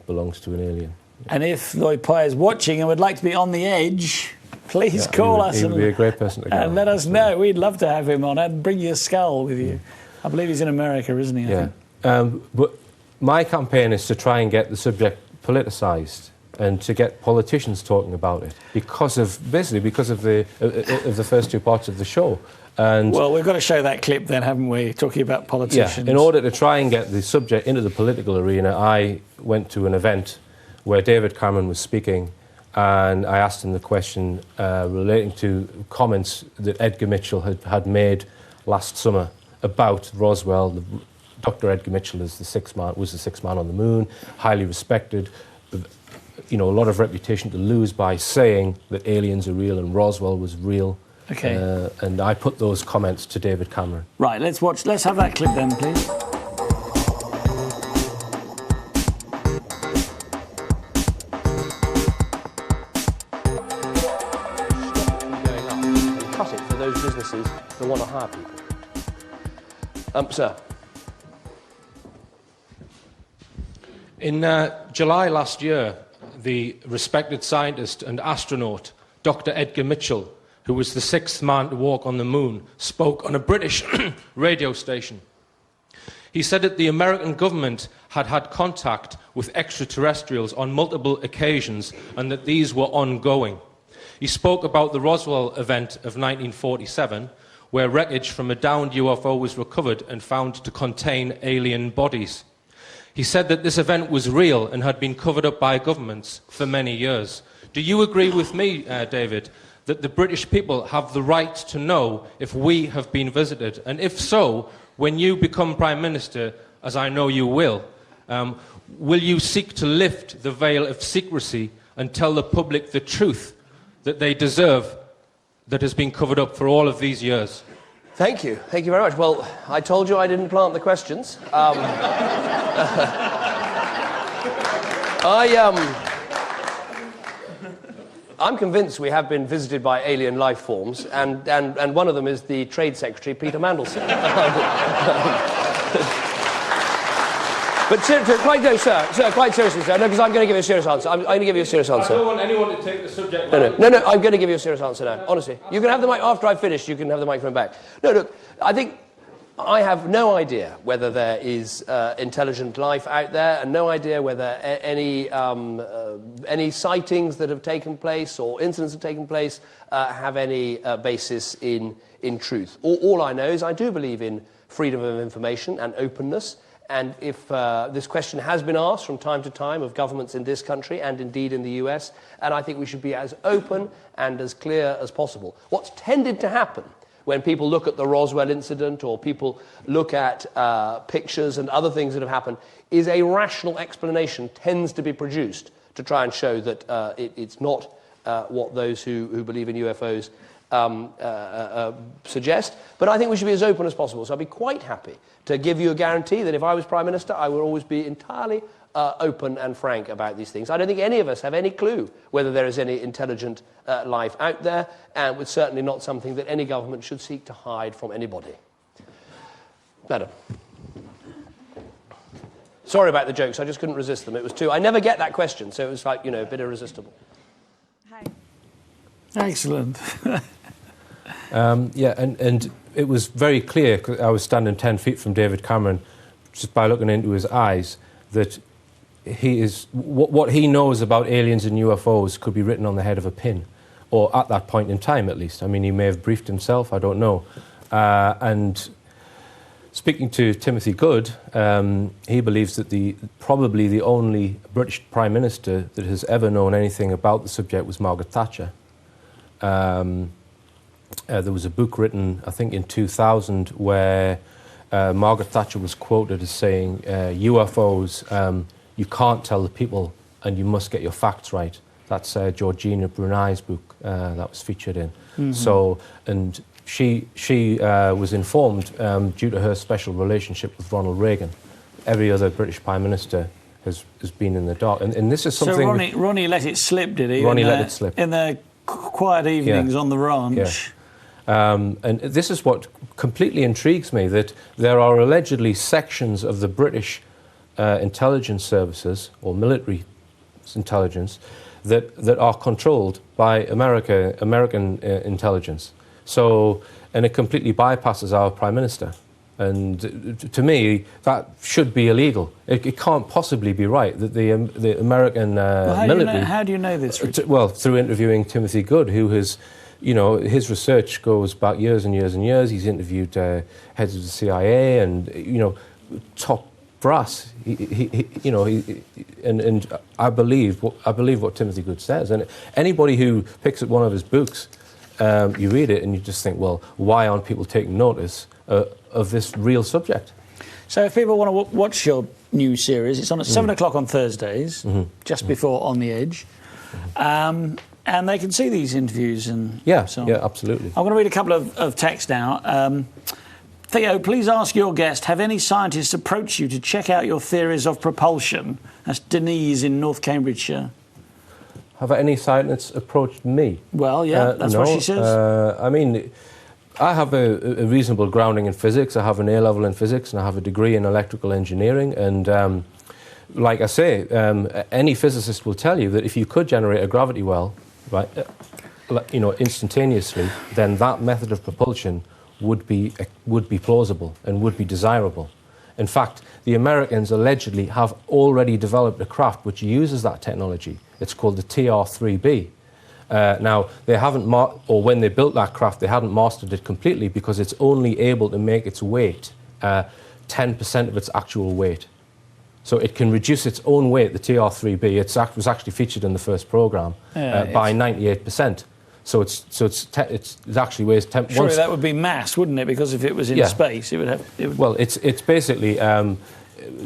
belongs to an alien. And if Lloyd Pye is watching and would like to be on the edge, please call us. He would be a great person to go and let us know. We'd love to have him on and bring your skull with you. I believe he's in America, isn't he? I think. But my campaign is to try and get the subject politicised and to get politicians talking about it because of the first 2 parts of the show. And well, we've got to show that clip then, haven't we? Talking about politicians. Yeah, in order to try and get the subject into the political arena, I went to an event where David Cameron was speaking, and I asked him the question relating to comments that Edgar Mitchell had made last summer about Roswell. Dr. Edgar Mitchell was the 6th man on the moon, highly respected. You know, a lot of reputation to lose by saying that aliens are real and Roswell was real. Okay. And I put those comments to David Cameron. Right, let's have that clip then, please. Cut it for those businesses that want to hire people. Sir. In July last year, the respected scientist and astronaut, Dr. Edgar Mitchell, who was the 6th man to walk on the moon, spoke on a British radio station. He said that the American government had had contact with extraterrestrials on multiple occasions and that these were ongoing. He spoke about the Roswell event of 1947, where wreckage from a downed UFO was recovered and found to contain alien bodies. He said that this event was real and had been covered up by governments for many years. Do you agree with me, David, that the British people have the right to know if we have been visited? And if so, when you become Prime Minister, as I know you will you seek to lift the veil of secrecy and tell the public the truth that they deserve that has been covered up for all of these years? Thank you. Thank you very much. Well, I told you I didn't plant the questions. I'm convinced we have been visited by alien life forms, and one of them is the Trade Secretary, Peter Mandelson. But quite seriously, sir, no, because I'm going to give you a serious answer. I'm going to give you a serious answer. I don't want anyone to take the subject. No, I'm going to give you a serious answer now, honestly. You can have the mic, after I've finished, you can have the microphone back. No, look, I think I have no idea whether there is intelligent life out there, and no idea whether any sightings that have taken place or incidents that have taken place have any basis in truth. All I know is I do believe in freedom of information and openness, and if this question has been asked from time to time of governments in this country and indeed in the US, and I think we should be as open and as clear as possible. What's tended to happen when people look at the Roswell incident or people look at pictures and other things that have happened, is a rational explanation tends to be produced to try and show that it's not what those who believe in UFOs suggest. But I think we should be as open as possible. So I'd be quite happy to give you a guarantee that if I was Prime Minister, I would always be entirely open and frank about these things. I don't think any of us have any clue whether there is any intelligent life out there, and it's certainly not something that any government should seek to hide from anybody. Madam. Sorry about the jokes, I just couldn't resist them. It was too... I never get that question, so it was like, you know, a bit irresistible. Hi. Excellent. Yeah, and it was very clear, 'cause I was standing 10 feet from David Cameron, just by looking into his eyes, that he is... What he knows about aliens and UFOs could be written on the head of a pin, or at that point in time, at least. I mean, he may have briefed himself, I don't know. And speaking to Timothy Good, he believes that probably the only British Prime Minister that has ever known anything about the subject was Margaret Thatcher. There was a book written, I think, in 2000, where Margaret Thatcher was quoted as saying, UFOs, you can't tell the people and you must get your facts right. That's Georgina Brunei's book that was featured in. Mm-hmm. So, and she was informed due to her special relationship with Ronald Reagan. Every other British Prime Minister has been in the dark. And this is something... So Ronnie let it slip, did he? Ronnie let it slip. In the quiet evenings on the ranch. Yeah. And this is what completely intrigues me, that there are allegedly sections of the British intelligence services, or military intelligence, that are controlled by American intelligence. So, and it completely bypasses our Prime Minister. And to me, that should be illegal. It can't possibly be right that the American military... How do you know this, Richard? Well, through interviewing Timothy Good, who has... You know, his research goes back years and years and years. He's interviewed heads of the CIA and, you know, top brass. And I believe what Timothy Good says. And anybody who picks up one of his books, you read it and you just think, well, why aren't people taking notice of this real subject? So if people want to watch your new series, it's on at 7 o'clock on Thursdays, just before On the Edge. And they can see these interviews and so on. Yeah, absolutely. I'm going to read a couple of texts now. Theo, please ask your guest, have any scientists approached you to check out your theories of propulsion? That's Denise in North Cambridgeshire. Have any scientists approached me? Well, yeah, that's no. what she says. I mean, I have a reasonable grounding in physics. I have an A-level in physics and I have a degree in electrical engineering. And like I say, any physicist will tell you that if you could generate a gravity well, right, you know, instantaneously, then that method of propulsion would be plausible and would be desirable. In fact, the Americans allegedly have already developed a craft which uses that technology. It's called the TR-3B. Now, they haven't, or when they built that craft, they hadn't mastered it completely because it's only able to make its weight 10% of its actual weight. So it can reduce its own weight, the TR-3B. It was actually featured in the first programme by 98%. So it actually weighs 10%. Surely that would be mass, wouldn't it? Because if it was in space, it would have... Well, it's basically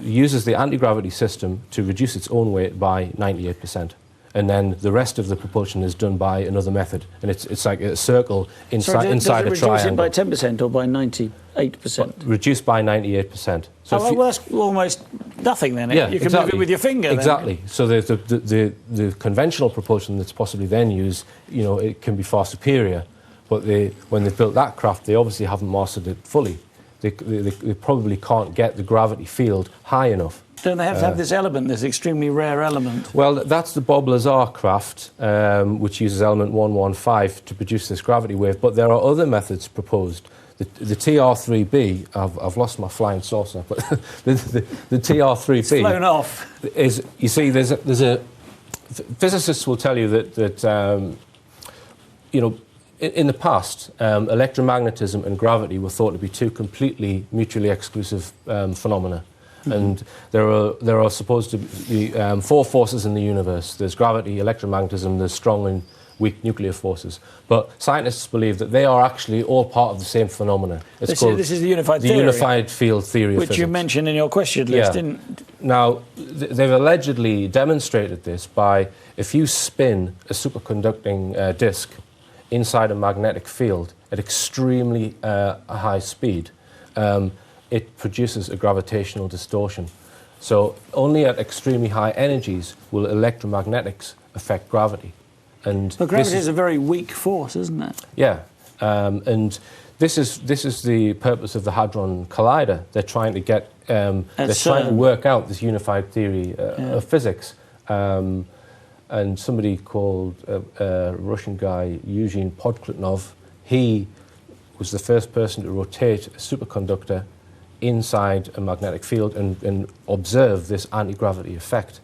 uses the anti-gravity system to reduce its own weight by 98%. And then the rest of the propulsion is done by another method. And it's like a circle inside a triangle. Does it reduce it by 10% or by 98%? Reduced by 98%. So well, that's almost nothing then. Yeah, you can move it with your finger. Exactly. Then. So the conventional propulsion that's possibly then used, you know, it can be far superior. But when they built that craft, they obviously haven't mastered it fully. They probably can't get the gravity field high enough. Don't they have to have this element, this extremely rare element? Well, that's the Bob Lazar craft, which uses element 115 to produce this gravity wave. But there are other methods proposed. The TR-3B, I've lost my flying saucer, but the TR-3B... It's flown off. Is, you see, there's a physicists will tell you that you know, in the past, electromagnetism and gravity were thought to be two completely mutually exclusive phenomena. Mm-hmm. And there are supposed to be four forces in the universe. There's gravity, electromagnetism, there's strong and weak nuclear forces. But scientists believe that they are actually all part of the same phenomena. This is the unified theory. The unified field theory of physics. Which you mentioned in your question list, didn't... Now, they've allegedly demonstrated this by, if you spin a superconducting disk inside a magnetic field at extremely high speed, it produces a gravitational distortion. So only at extremely high energies will electromagnetics affect gravity. And But gravity is a very weak force, isn't it? yeah, and this is the purpose of the Hadron Collider. They're trying to get they're trying to work out this unified theory of physics. And somebody called a Russian guy, Eugene Podkletnov, he was the first person to rotate a superconductor inside a magnetic field and observe this anti-gravity effect.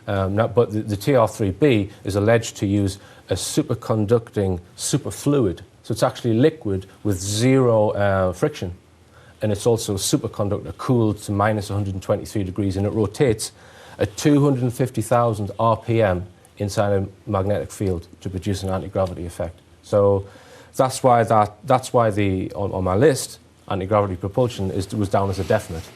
But the TR3B is alleged to use a superconducting superfluid. So it's actually liquid with zero friction. And it's also a superconductor cooled to minus 123 degrees, and it rotates at 250,000 RPM inside a magnetic field to produce an anti-gravity effect. So that's why on my list, anti-gravity propulsion was down as a definite.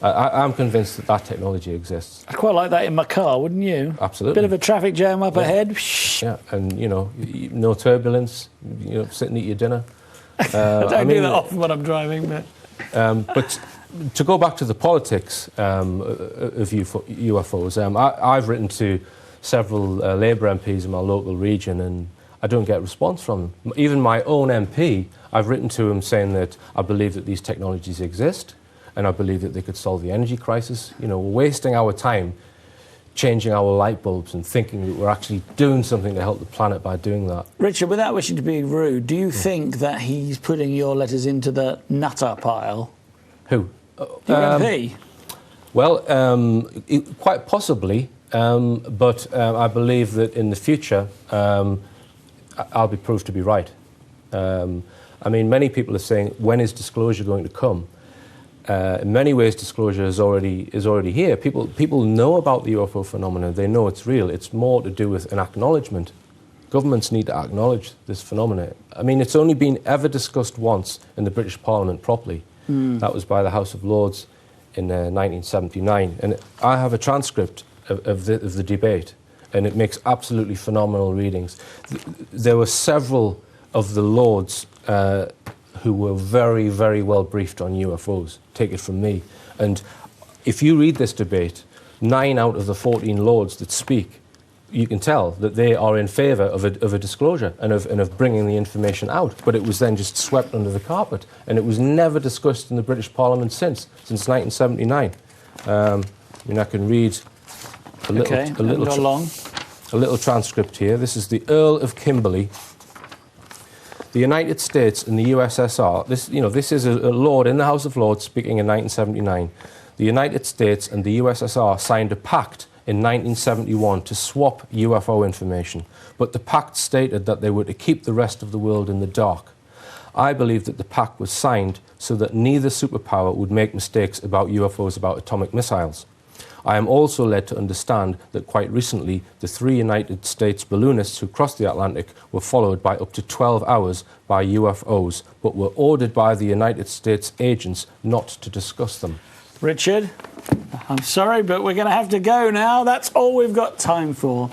I'm convinced that technology exists. I'd quite like that in my car, wouldn't you? Absolutely. Bit of a traffic jam up ahead. Yeah, and no turbulence. Sit and eat your dinner. I don't do that often when I'm driving, but. But to go back to the politics of UFOs, I've written to several Labour MPs in my local region, and I don't get a response from them. Even my own MP, I've written to him saying that I believe that these technologies exist, and I believe that they could solve the energy crisis. We're wasting our time changing our light bulbs and thinking that we're actually doing something to help the planet by doing that. Richard, without wishing to be rude, do you think that he's putting your letters into the nutter pile? Who? Your MP? Well, quite possibly, but I believe that in the future I'll be proved to be right. Many people are saying, when is disclosure going to come? In many ways, disclosure is already here. People know about the UFO phenomenon. They know it's real. It's more to do with an acknowledgement. Governments need to acknowledge this phenomenon. It's only been ever discussed once in the British Parliament properly. That was by the House of Lords in 1979. And I have a transcript of the debate, and it makes absolutely phenomenal readings. There were several of the Lords who were very, very well briefed on UFOs, take it from me. And if you read this debate, 9 out of the 14 Lords that speak, you can tell that they are in favour of a disclosure and of bringing the information out. But it was then just swept under the carpet, and it was never discussed in the British Parliament since 1979. I can read a little transcript here. This is the Earl of Kimberley. The United States and the USSR, this is a Lord in the House of Lords speaking in 1979. The United States and the USSR signed a pact in 1971 to swap UFO information, but the pact stated that they were to keep the rest of the world in the dark. I believe that the pact was signed so that neither superpower would make mistakes about UFOs, about atomic missiles. I am also led to understand that quite recently the 3 United States balloonists who crossed the Atlantic were followed by up to 12 hours by UFOs, but were ordered by the United States agents not to discuss them. Richard, I'm sorry, but we're going to have to go now. That's all we've got time for.